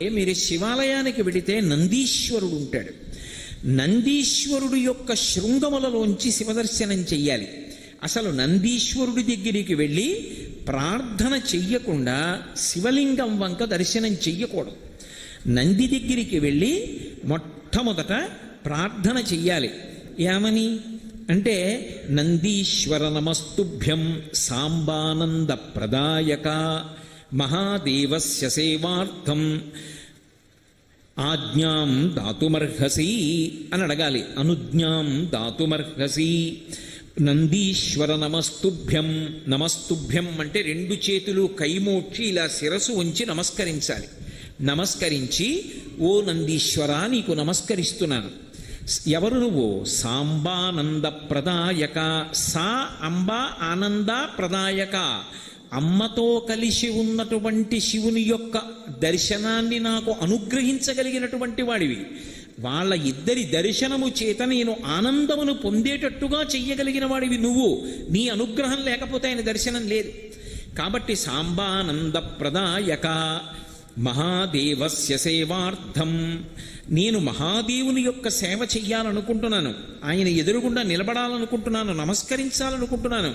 మీరు శివాలయానికి వెడితే నందీశ్వరుడు ఉంటాడు. నందీశ్వరుడు యొక్క శృంగములలోంచి శివదర్శనం చెయ్యాలి. అసలు నందీశ్వరుడి దగ్గరికి వెళ్ళి ప్రార్థన చెయ్యకుండా శివలింగం వంక దర్శనం చెయ్యకూడదు. నంది దగ్గరికి వెళ్ళి మొట్టమొదట ప్రార్థన చెయ్యాలి. ఏమని అంటే, నందీశ్వర నమస్తుభ్యం సాంబానంద ప్రదాయక మహాదేవస్య సేవార్థం ఆజ్ఞాం దాతుమర్హసి అని అడగాలి. అనుజ్ఞాం దాతుమర్హసి. నందీశ్వర నమస్తుభ్యం. నమస్తుభ్యం అంటే రెండు చేతులు కైమోడ్చి ఇలా శిరసు ఉంచి నమస్కరించాలి. నమస్కరించి, ఓ నందీశ్వర నీకు నమస్కరిస్తున్నాను. ఎవరు నువ్వు? సాంబానంద ప్రదాయక. సా అంబ ఆనంద ప్రదాయక. అమ్మతో కలిసి ఉన్నటువంటి శివుని యొక్క దర్శనాన్ని నాకు అనుగ్రహించగలిగినటువంటి వాడివి. వాళ్ళ ఇద్దరి దర్శనము చేత నేను ఆనందమును పొందేటట్టుగా చెయ్యగలిగిన వాడివి నువ్వు. నీ అనుగ్రహం లేకపోతే ఆయన దర్శనం లేదు. కాబట్టి సాంబానంద ప్రదాయక మహాదేవస్య సేవార్థం. నేను మహాదేవుని యొక్క సేవ చెయ్యాలనుకుంటున్నాను. ఆయన ఎదురుగుండా నిలబడాలనుకుంటున్నాను, నమస్కరించాలనుకుంటున్నాను.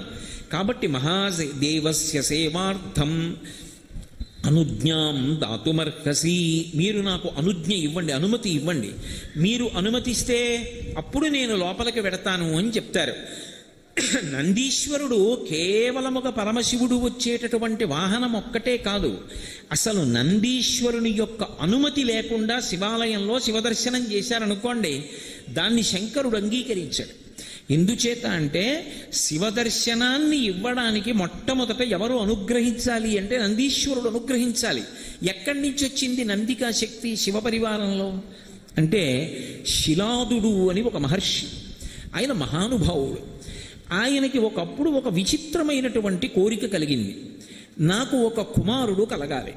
కాబట్టి మహాదేవస్య సేవార్థం అనుజ్ఞాం దాతుమర్హసి. మీరు నాకు అనుజ్ఞ ఇవ్వండి, అనుమతి ఇవ్వండి. మీరు అనుమతిస్తే అప్పుడు నేను లోపలికి వెడతాను అని చెప్తారు. నందీశ్వరుడు కేవలముగా పరమశివుడు వచ్చేటటువంటి వాహనం ఒక్కటే కాదు. అసలు నందీశ్వరుని యొక్క అనుమతి లేకుండా శివాలయంలో శివదర్శనం చేశారనుకోండి, దాన్ని శంకరుడు అంగీకరించాడు. ఎందుచేత అంటే, శివదర్శనాన్ని ఇవ్వడానికి మొట్టమొదట ఎవరు అనుగ్రహించాలి అంటే నందీశ్వరుడు అనుగ్రహించాలి. ఎక్కడి నుంచి వచ్చింది నందికా శక్తి శివపరివారంలో అంటే, శిలాదుడు అని ఒక మహర్షి, ఆయన మహానుభావుడు. ఆయనకి ఒకప్పుడు ఒక విచిత్రమైనటువంటి కోరిక కలిగింది. నాకు ఒక కుమారుడు కలగాలి,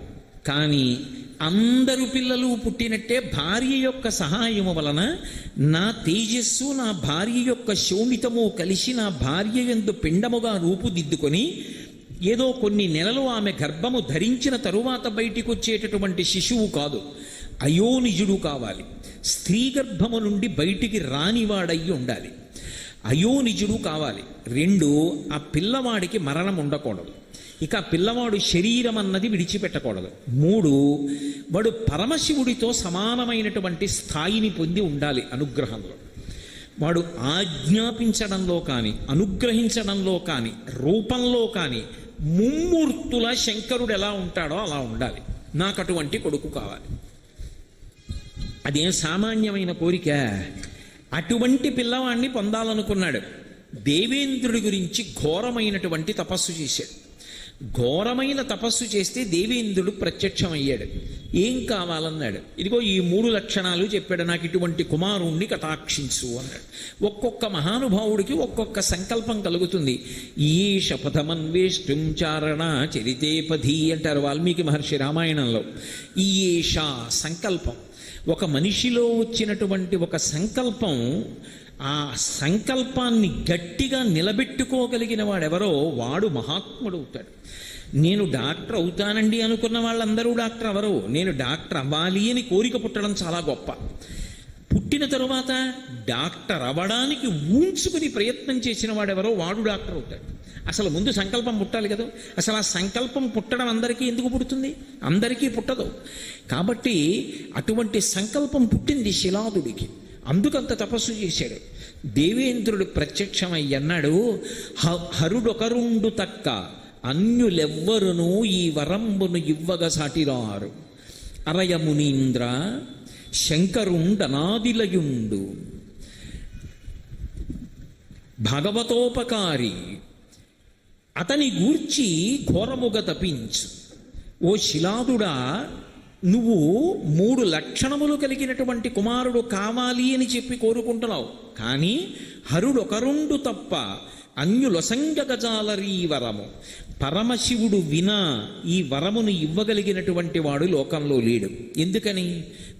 కానీ అందరు పిల్లలు పుట్టినట్టే భార్య యొక్క సహాయము వలన నా తేజస్సు, నా భార్య యొక్క శోణితము కలిసి నా భార్య యందు పిండముగా రూపుదిద్దుకొని ఏదో కొన్ని నెలలు ఆమె గర్భము ధరించిన తరువాత బయటికి వచ్చేటటువంటి శిశువు కాదు, అయోనిజుడు కావాలి. స్త్రీ గర్భము నుండి బయటికి రానివాడయ్యి ఉండాలి. అయోనిజుడు కావాలి. రెండు, ఆ పిల్లవాడికి మరణం ఉండకూడదు. ఇక పిల్లవాడు శరీరం అన్నది విడిచిపెట్టకూడదు. మూడు, వాడు పరమశివుడితో సమానమైనటువంటి స్థాయిని పొంది ఉండాలి అనుగ్రహంలో. వాడు ఆజ్ఞాపించడంలో కానీ, అనుగ్రహించడంలో కానీ, రూపంలో కానీ ముమ్మూర్తుల శంకరుడు ఎలా ఉంటాడో అలా ఉండాలి. నాకు అటువంటి కొడుకు కావాలి. అదేం సామాన్యమైన కోరిక. అటువంటి పిల్లవాడిని పొందాలనుకున్నాడు. దేవేంద్రుడి గురించి ఘోరమైనటువంటి తపస్సు చేశాడు. ఘోరమైన తపస్సు చేస్తే దేవేంద్రుడు ప్రత్యక్షమయ్యాడు. ఏం కావాలన్నాడు. ఇదిగో ఈ 3 లక్షణాలు చెప్పాడు. నాకు ఇటువంటి కుమారుణ్ణి కటాక్షించు అన్నాడు. ఒక్కొక్క మహానుభావుడికి ఒక్కొక్క సంకల్పం కలుగుతుంది. ఈశ పథమన్వేష్టం చారణ చరితేపధి అంటారు వాల్మీకి మహర్షి రామాయణంలో. ఈశ సంకల్పం. ఒక మనిషిలో వచ్చినటువంటి ఒక సంకల్పం, ఆ సంకల్పాన్ని గట్టిగా నిలబెట్టుకోగలిగిన వాడెవరో వాడు మహాత్ముడు అవుతాడు. నేను డాక్టర్ అవుతానండి అనుకున్న వాళ్ళందరూ డాక్టర్ అవరు. నేను డాక్టర్ అవ్వాలి అని కోరిక పుట్టడం చాలా గొప్ప. పుట్టిన తరువాత డాక్టర్ అవ్వడానికి ఊంచుకుని ప్రయత్నం చేసిన వాడెవరో వాడు డాక్టర్ అవుతాడు. అసలు ముందు సంకల్పం పుట్టాలి కదా. అసలు ఆ సంకల్పం పుట్టడం అందరికీ ఎందుకు పుడుతుంది? అందరికీ పుట్టదు. కాబట్టి అటువంటి సంకల్పం పుట్టింది శిలాదుడికి. అందుకంత తపస్సు చేశాడు. దేవేంద్రుడు ప్రత్యక్షమై అన్నాడు, హరుడొకరుండు తక్క అన్యులెవ్వరును ఈ వరంబును ఇవ్వగ సాటిరారు. అరయమునీంద్ర శంకరుండనాదిలయుండు భగవతోపకారి అతని గూర్చి ఘోరముగ తపించు. ఓ శిలాదుడా, నువ్వు 3 లక్షణములు కలిగినటువంటి కుమారుడు కావాలి అని చెప్పి కోరుకుంటున్నావు. కానీ హరుడొకరుండు తప్ప అన్యులొసంగగజాలరీ వరము. పరమశివుడు వినా ఈ వరమును ఇవ్వగలిగినటువంటి వాడు లోకంలో లేడు. ఎందుకని?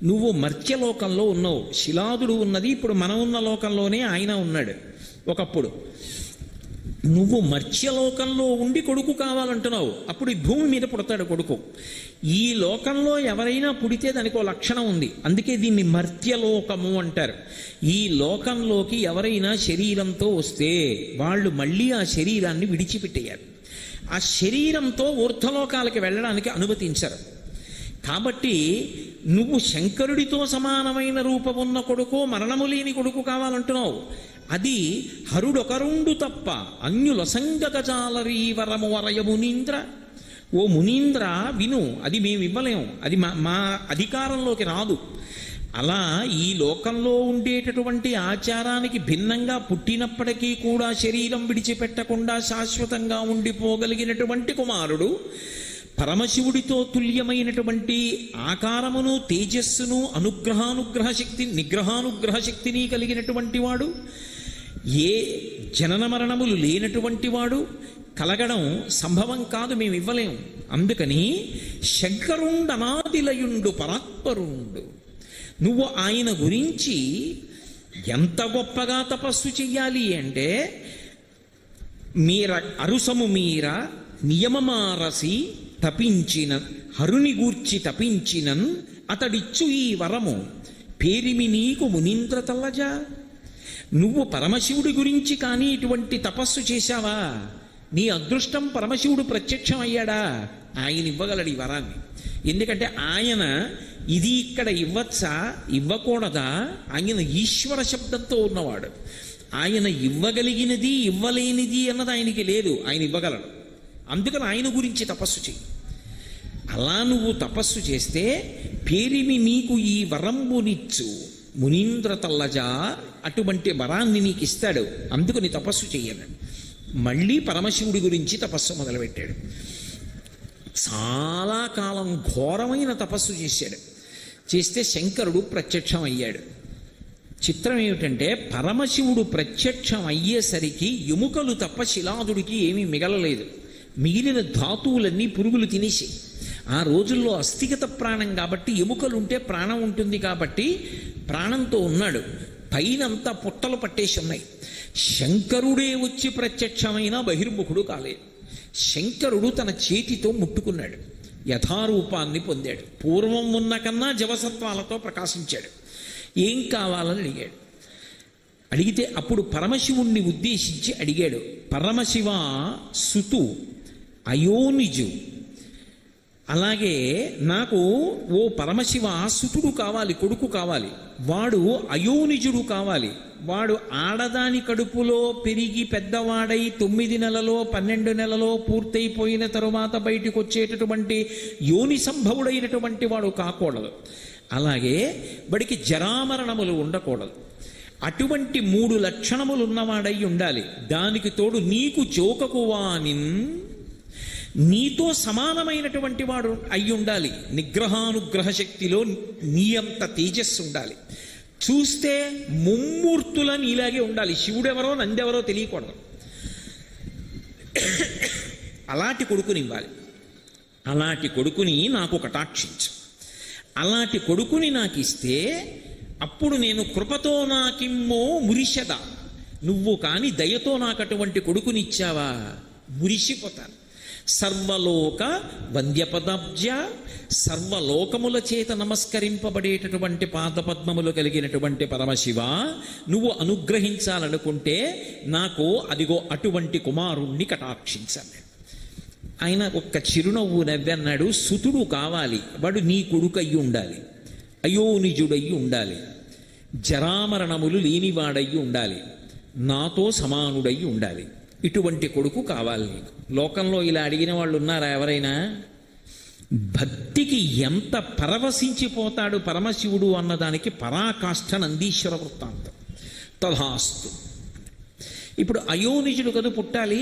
నువ్వు మర్త్యలోకంలో ఉన్నావు. శిలాదుడు ఉన్నది ఇప్పుడు మనం ఉన్న లోకంలోనే ఆయన ఉన్నాడు. ఒకప్పుడు నువ్వు మర్త్యలోకంలో ఉండి కొడుకు కావాలంటున్నావు, అప్పుడు ఈ భూమి మీద పుడతాడు కొడుకు. ఈ లోకంలో ఎవరైనా పుడితే దానికి ఒక లక్షణం ఉంది, అందుకే దీన్ని మర్త్యలోకము అంటారు. ఈ లోకంలోకి ఎవరైనా శరీరంతో వస్తే వాళ్ళు మళ్ళీ ఆ శరీరాన్ని విడిచిపెట్టేయాలి. ఆ శరీరంతో ఊర్ధ్వలోకాలకి వెళ్ళడానికి అనుమతించరు. కాబట్టి నువ్వు శంకరుడితో సమానమైన రూపమున్న కొడుకు, మరణము లేని కొడుకు కావాలంటున్నావు. అది హరుడొకరుండు తప్ప అన్యులసంగగజాలరీ వరము వరయ మునీంద్ర. ఓ మునీంద్ర విను, అది మేము ఇవ్వలేము, అది మా అధికారంలోకి రాదు. అలా ఈ లోకంలో ఉండేటటువంటి ఆచారానికి భిన్నంగా పుట్టినప్పటికీ కూడా శరీరం విడిచిపెట్టకుండా శాశ్వతంగా ఉండిపోగలిగినటువంటి కుమారుడు, పరమశివుడితో తుల్యమైనటువంటి ఆకారమును, తేజస్సును, నిగ్రహానుగ్రహ శక్తిని కలిగినటువంటి వాడు, ఏ జనన మరణములు లేనటువంటి వాడు కలగడం సంభవం కాదు, మేము ఇవ్వలేము. అందుకని శంకరుండనాదిలయుండు పరాత్పరుండు. నువ్వు ఆయన గురించి ఎంత గొప్పగా తపస్సు చెయ్యాలి అంటే, అరుసము మీర నియమమారసి తపించిన హరుని గూర్చి తపించినన్ అతడిచ్చు ఈ వరము పేరిమి నీకు మునీంద్ర తల్లజా. నువ్వు పరమశివుడి గురించి కానీ ఇటువంటి తపస్సు చేశావా, నీ అదృష్టం పరమశివుడు ప్రత్యక్షం అయ్యాడా, ఆయన ఇవ్వగలడు ఈ వరాన్ని. ఎందుకంటే ఆయన ఇది ఇక్కడ ఇవ్వచ్చా ఇవ్వకూడదా, ఆయన ఈశ్వర శబ్దంతో ఉన్నవాడు. ఆయన ఇవ్వగలిగినది ఇవ్వలేనిది అన్నది ఆయనకి లేదు, ఆయన ఇవ్వగలడు. అందుకని ఆయన గురించి తపస్సు చెయ్యి. అలా నువ్వు తపస్సు చేస్తే పేరిమి నీకు ఈ వరంబునిచ్చు మునీంద్ర తల్లజా, అటువంటి వరాన్ని నీకు ఇస్తాడు. అందుకని తపస్సు చెయ్యను. మళ్ళీ పరమశివుడి గురించి తపస్సు మొదలుపెట్టాడు. చాలా కాలం ఘోరమైన తపస్సు చేశాడు. చేస్తే శంకరుడు ప్రత్యక్షం అయ్యాడు. చిత్రం ఏమిటంటే, పరమశివుడు ప్రత్యక్షం అయ్యేసరికి ఎముకలు తప్ప శిలాదుడికి ఏమీ మిగలలేదు. మిగిలిన ధాతువులన్నీ పురుగులు తినేసి, ఆ రోజుల్లో అస్థిగత ప్రాణం కాబట్టి ఎముకలుంటే ప్రాణం ఉంటుంది కాబట్టి ప్రాణంతో ఉన్నాడు. పైనంతా పుట్టలు పట్టేసి ఉన్నాయి. శంకరుడే వచ్చి ప్రత్యక్షమైన బహిర్ముఖుడు కాలేదు. శంకరుడు తన చేతితో ముట్టుకున్నాడు, యథారూపాన్ని పొందాడు. పూర్వం ఉన్న కన్నా జవసత్వాలతో ప్రకాశించాడు. ఏం కావాలని అడిగాడు. అడిగితే అప్పుడు పరమశివుణ్ణి ఉద్దేశించి అడిగాడు, పరమశివ సుతు అయోనిజు, అలాగే నాకు ఓ పరమశివ సుతుడు కావాలి, కొడుకు కావాలి. వాడు అయోనిజుడు కావాలి. వాడు ఆడదాని కడుపులో పెరిగి పెద్దవాడై 9 నెలలో 12 నెలలో పూర్తయిపోయిన తరువాత బయటికి వచ్చేటటువంటి యోని సంభవుడైనటువంటి వాడు కాకూడదు. అలాగే వాడికి జరామరణములు ఉండకూడదు. అటువంటి 3 లక్షణములు ఉన్నవాడై ఉండాలి. దానికి తోడు నీకు చోకకువానిన్, నీతో సమానమైనటువంటి వాడు అయి ఉండాలి. నిగ్రహానుగ్రహ శక్తిలో నీ అంత తేజస్సు ఉండాలి. చూస్తే ముమ్మూర్తుల నీలాగే ఉండాలి. శివుడెవరో నందెవరో తెలియకూడదు. అలాంటి కొడుకుని ఇవ్వాలి. అలాంటి కొడుకుని నాకు కటాక్షించు. అలాంటి కొడుకుని నాకు ఇస్తే అప్పుడు నేను కృపతో నాకిమ్మో మురిషద, నువ్వు కానీ దయతో నాకు అటువంటి కొడుకునిచ్చావా మురిసిపోతాను. సర్వలోక వంద్యపదాబ్జ, సర్వలోకముల చేత నమస్కరింపబడేటటువంటి పాదపద్మములు కలిగినటువంటి పరమశివ, నువ్వు అనుగ్రహించాలనుకుంటే నాకు అదిగో అటువంటి కుమారుణ్ణి కటాక్షించాలి. ఆయన ఒక్క చిరునవ్వు నవ్వన్నాడు, సుతుడు కావాలి, వాడు నీ కొడుకయ్యి ఉండాలి, అయోనిజుడయ్యి ఉండాలి, జరామరణములు లేనివాడయ్యి ఉండాలి, నాతో సమానుడయ్యి ఉండాలి. ఇటువంటి కొడుకు కావాలి నీకు. లోకంలో ఇలా అడిగిన వాళ్ళు ఉన్నారా ఎవరైనా? భక్తికి ఎంత పరవశించిపోతాడు పరమశివుడు అన్నదానికి పరాకాష్ఠ నందీశ్వర వృత్తాంతం. తథాస్తు. ఇప్పుడు అయోనిజుడు కదా పుట్టాలి,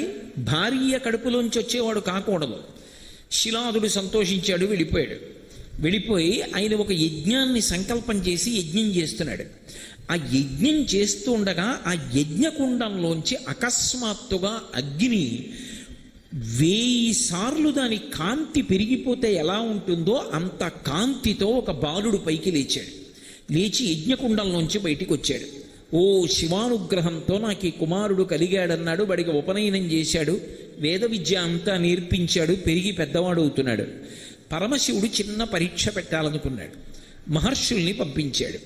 భార్య కడుపులోంచి వచ్చేవాడు కాకూడదు. శిలాదుడు సంతోషించాడు, వెళ్ళిపోయి ఆయన ఒక యజ్ఞాన్ని సంకల్పం చేసి యజ్ఞం చేస్తున్నాడు. ఆ యజ్ఞం చేస్తూ ఉండగా ఆ యజ్ఞకుండంలోంచి అకస్మాత్తుగా అగ్ని 1000 సార్లు దాని కాంతి పెరిగిపోతే ఎలా ఉంటుందో అంత కాంతితో ఒక బాలుడు పైకి లేచాడు. లేచి యజ్ఞకుండంలోంచి బయటికి వచ్చాడు. ఓ శివానుగ్రహంతో నాకు ఈ కుమారుడు కలిగాడన్నాడు, వాడికి ఉపనయనం చేశాడు, వేద విద్య అంతా నేర్పించాడు, పెరిగి పెద్దవాడు అవుతున్నాడు. పరమశివుడు చిన్న పరీక్ష పెట్టాలనుకున్నాడు, మహర్షుల్ని పంపించాడు.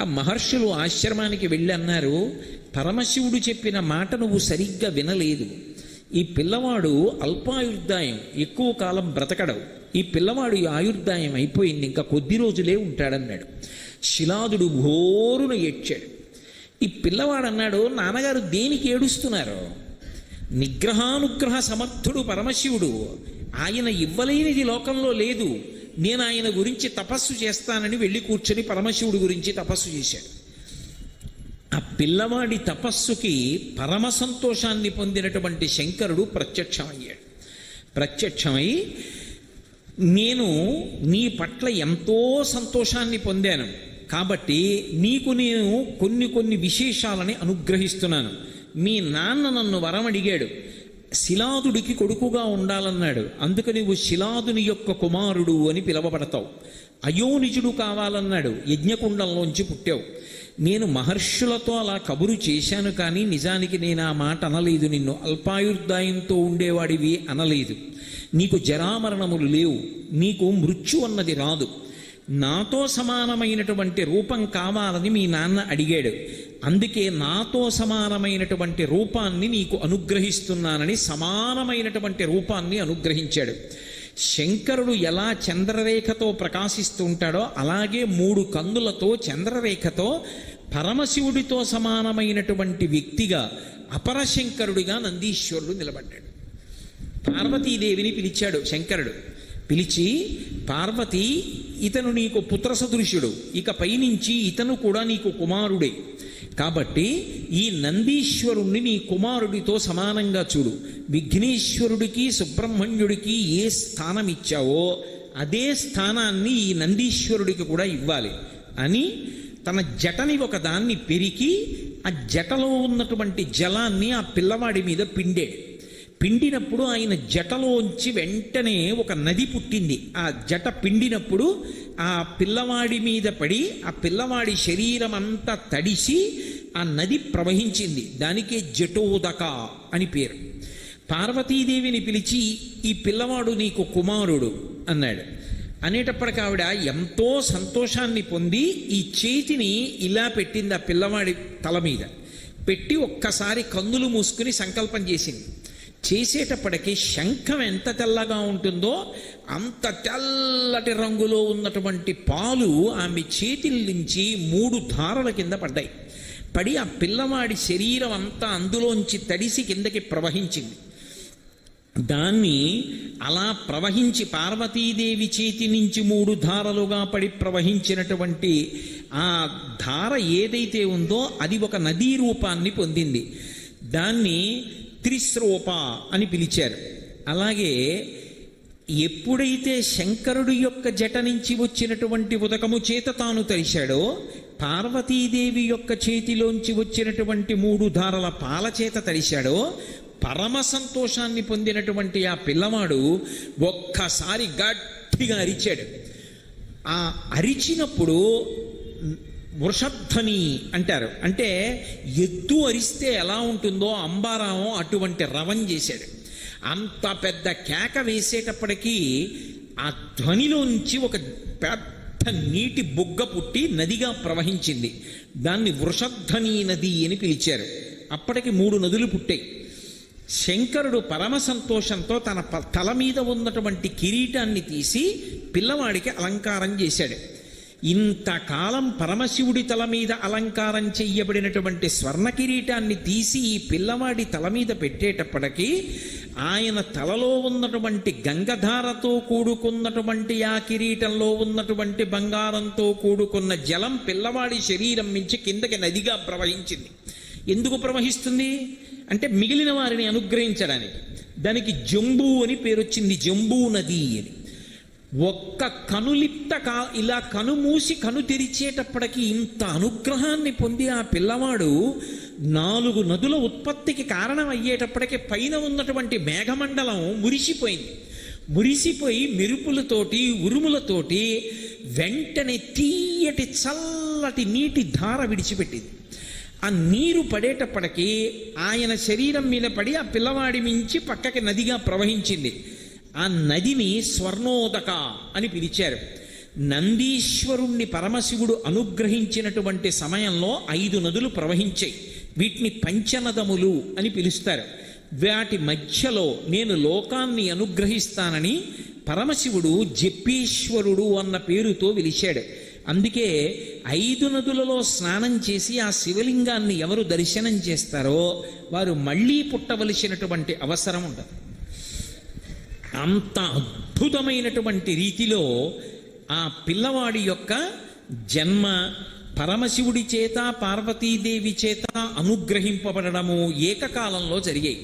ఆ మహర్షులు ఆశ్రమానికి వెళ్ళి అన్నారు, పరమశివుడు చెప్పిన మాట నువ్వు సరిగ్గా వినలేదు. ఈ పిల్లవాడు అల్పాయుర్దాయం, ఎక్కువ కాలం బ్రతకడవు. ఈ పిల్లవాడు ఈ ఆయుర్దాయం అయిపోయింది, ఇంకా కొద్ది రోజులే ఉంటాడన్నాడు. శిలాదుడు ఘోరున ఏడ్చాడు. ఈ పిల్లవాడు అన్నాడు, నాన్నగారు దేనికి ఏడుస్తున్నారు? నిగ్రహానుగ్రహ సమర్థుడు పరమశివుడు, ఆయన ఇవ్వలేనిది లోకంలో లేదు. నేను ఆయన గురించి తపస్సు చేస్తానని వెళ్ళి కూర్చొని పరమశివుడి గురించి తపస్సు చేశాడు. ఆ పిల్లవాడి తపస్సుకి పరమ సంతోషాన్ని పొందినటువంటి శంకరుడు ప్రత్యక్షమయ్యాడు. ప్రత్యక్షమై, నేను నీ పట్ల ఎంతో సంతోషాన్ని పొందాను కాబట్టి నీకు నేను కొన్ని విశేషాలని అనుగ్రహిస్తున్నాను. మీ నాన్న నన్ను వరం అడిగాడు, శిలాదుడికి కొడుకుగా ఉండాలన్నాడు, అందుకు నువ్వు శిలాదుని యొక్క కుమారుడు అని పిలవబడతావు. అయోనిజుడు కావాలన్నాడు, యజ్ఞకుండంలోంచి పుట్టావు. నేను మహర్షులతో అలా కబురు చేశాను, కానీ నిజానికి నేను ఆ మాట అనలేదు. నిన్ను అల్పాయుర్దాయంతో ఉండేవాడివి అనలేదు. నీకు జరామరణములు లేవు, నీకు మృత్యు అన్నది రాదు. నాతో సమానమైనటువంటి రూపం కావాలని మీ నాన్న అడిగాడు, అందుకే నాతో సమానమైనటువంటి రూపాన్ని నీకు అనుగ్రహిస్తున్నానని సమానమైనటువంటి రూపాన్ని అనుగ్రహించాడు. శంకరుడు ఎలా చంద్రరేఖతో ప్రకాశిస్తూ ఉంటాడో అలాగే 3 కన్నులతో చంద్రరేఖతో పరమశివుడితో సమానమైనటువంటి వ్యక్తిగా అపరశంకరుడిగా నందీశ్వరుడు నిలబడ్డాడు. పార్వతీదేవిని పిలిచాడు శంకరుడు. పిలిచి, పార్వతి, ఇతను నీకు పుత్ర సదృశ్యుడు, ఇక పైనుంచి ఇతను కూడా నీకు కుమారుడే. కాబట్టి ఈ నందీశ్వరుణ్ణి నీ కుమారుడితో సమానంగా చూడు. విఘ్నేశ్వరుడికి సుబ్రహ్మణ్యుడికి ఏ స్థానం ఇచ్చావో అదే స్థానాన్ని ఈ నందీశ్వరుడికి కూడా ఇవ్వాలి అని తన జటని ఒకదాన్ని పెరికి ఆ జటలో ఉన్నటువంటి జలాన్ని ఆ పిల్లవాడి మీద పిండాడు. పిండినప్పుడు ఆయన జటలోంచి వెంటనే ఒక నది పుట్టింది. ఆ జట పిండినప్పుడు ఆ పిల్లవాడి మీద పడి ఆ పిల్లవాడి శరీరం అంతా తడిసి ఆ నది ప్రవహించింది. దానికే జటోదక అని పేరు. పార్వతీదేవిని పిలిచి, ఈ పిల్లవాడు నీకు కుమారుడు అన్నాడు. అనేటప్పటికి ఆవిడ ఎంతో సంతోషాన్ని పొంది ఈ చేతిని ఇలా పెట్టింది ఆ పిల్లవాడి తల మీద పెట్టి ఒక్కసారి కన్నులు మూసుకుని సంకల్పం చేసింది. చేసేటప్పటికి శంఖం ఎంత తెల్లగా ఉంటుందో అంత తెల్లటి రంగులో ఉన్నటువంటి పాలు ఆమె చేతుల నుంచి 3 ధారల కింద పడ్డాయి. పడి ఆ పిల్లవాడి శరీరం అంతా అందులోంచి తడిసి కిందకి ప్రవహించింది. దాన్ని అలా ప్రవహించి పార్వతీదేవి చేతి నుంచి 3 ధారలుగా పడి ప్రవహించినటువంటి ఆ ధార ఏదైతే ఉందో అది ఒక నదీ రూపాన్ని పొందింది. దాన్ని త్రిస్రోప అని పిలిచారు. అలాగే ఎప్పుడైతే శంకరుడు యొక్క జట నుంచి వచ్చినటువంటి ఉదకము చేత తాను తరిశాడో, పార్వతీదేవి యొక్క చేతిలోంచి వచ్చినటువంటి 3 ధారల పాల చేత తడిశాడో, పరమ సంతోషాన్ని పొందినటువంటి ఆ పిల్లవాడు ఒక్కసారి గట్టిగా అరిచాడు. ఆ అరిచినప్పుడు వృషధ్వని అంటారు. అంటే ఎద్దు అరిస్తే ఎలా ఉంటుందో అంబారామం అటువంటి రవం చేశాడు. అంత పెద్ద కేక వేసేటప్పటికీ ఆ ధ్వనిలోంచి ఒక పెద్ద నీటి బుగ్గ పుట్టి నదిగా ప్రవహించింది. దాన్ని వృషధ్వని నది అని పిలిచారు. అప్పటికి 3 నదులు పుట్టాయి. శంకరుడు పరమ సంతోషంతో తన తల మీద ఉన్నటువంటి కిరీటాన్ని తీసి పిల్లవాడికి అలంకారం చేశాడు. ఇంతకాలం పరమశివుడి తల మీద అలంకారం చెయ్యబడినటువంటి స్వర్ణ కిరీటాన్ని తీసి ఈ పిల్లవాడి తల మీద పెట్టేటప్పటికీ ఆయన తలలో ఉన్నటువంటి గంగధారతో కూడుకున్నటువంటి ఆ కిరీటంలో ఉన్నటువంటి బంగారంతో కూడుకున్న జలం పిల్లవాడి శరీరం నుంచి కిందకి నదిగా ప్రవహించింది. ఎందుకు ప్రవహిస్తుంది అంటే మిగిలిన వారిని అనుగ్రహించడానికి. దానికి జంబూ అని పేరు వచ్చింది, జంబూ నది అని. ఒక్క కనులిప్త ఇలా కనుమూసి కను తెరిచేటప్పటికి ఇంత అనుగ్రహాన్ని పొంది ఆ పిల్లవాడు 4 నదుల ఉత్పత్తికి కారణం అయ్యేటప్పటికి పైన ఉన్నటువంటి మేఘమండలం మురిసిపోయింది. మురిసిపోయి మెరుపులతోటి ఉరుములతోటి వెంటనే తీయటి చల్లటి నీటి ధార విడిచిపెట్టింది. ఆ నీరు పడేటప్పటికీ ఆయన శరీరం మీద పడి ఆ పిల్లవాడి మించి పక్కకి నదిగా ప్రవహించింది. ఆ నదిని స్వర్ణోదక అని పిలిచారు. నందీశ్వరుణ్ణి పరమశివుడు అనుగ్రహించినటువంటి సమయంలో 5 నదులు ప్రవహించాయి. వీటిని పంచనదములు అని పిలుస్తారు. వాటి మధ్యలో నేను లోకాన్ని అనుగ్రహిస్తానని పరమశివుడు జప్పీశ్వరుడు అన్న పేరుతో పిలిచాడు. అందుకే 5 నదులలో స్నానం చేసి ఆ శివలింగాన్ని ఎవరు దర్శనం చేస్తారో వారు మళ్ళీ పుట్టవలసినటువంటి అవసరం ఉండదు. అంత అద్భుతమైనటువంటి రీతిలో ఆ పిల్లవాడి యొక్క జన్మ పరమశివుడి చేత పార్వతీదేవి చేత అనుగ్రహింపబడము ఏకకాలంలో జరిగాయి.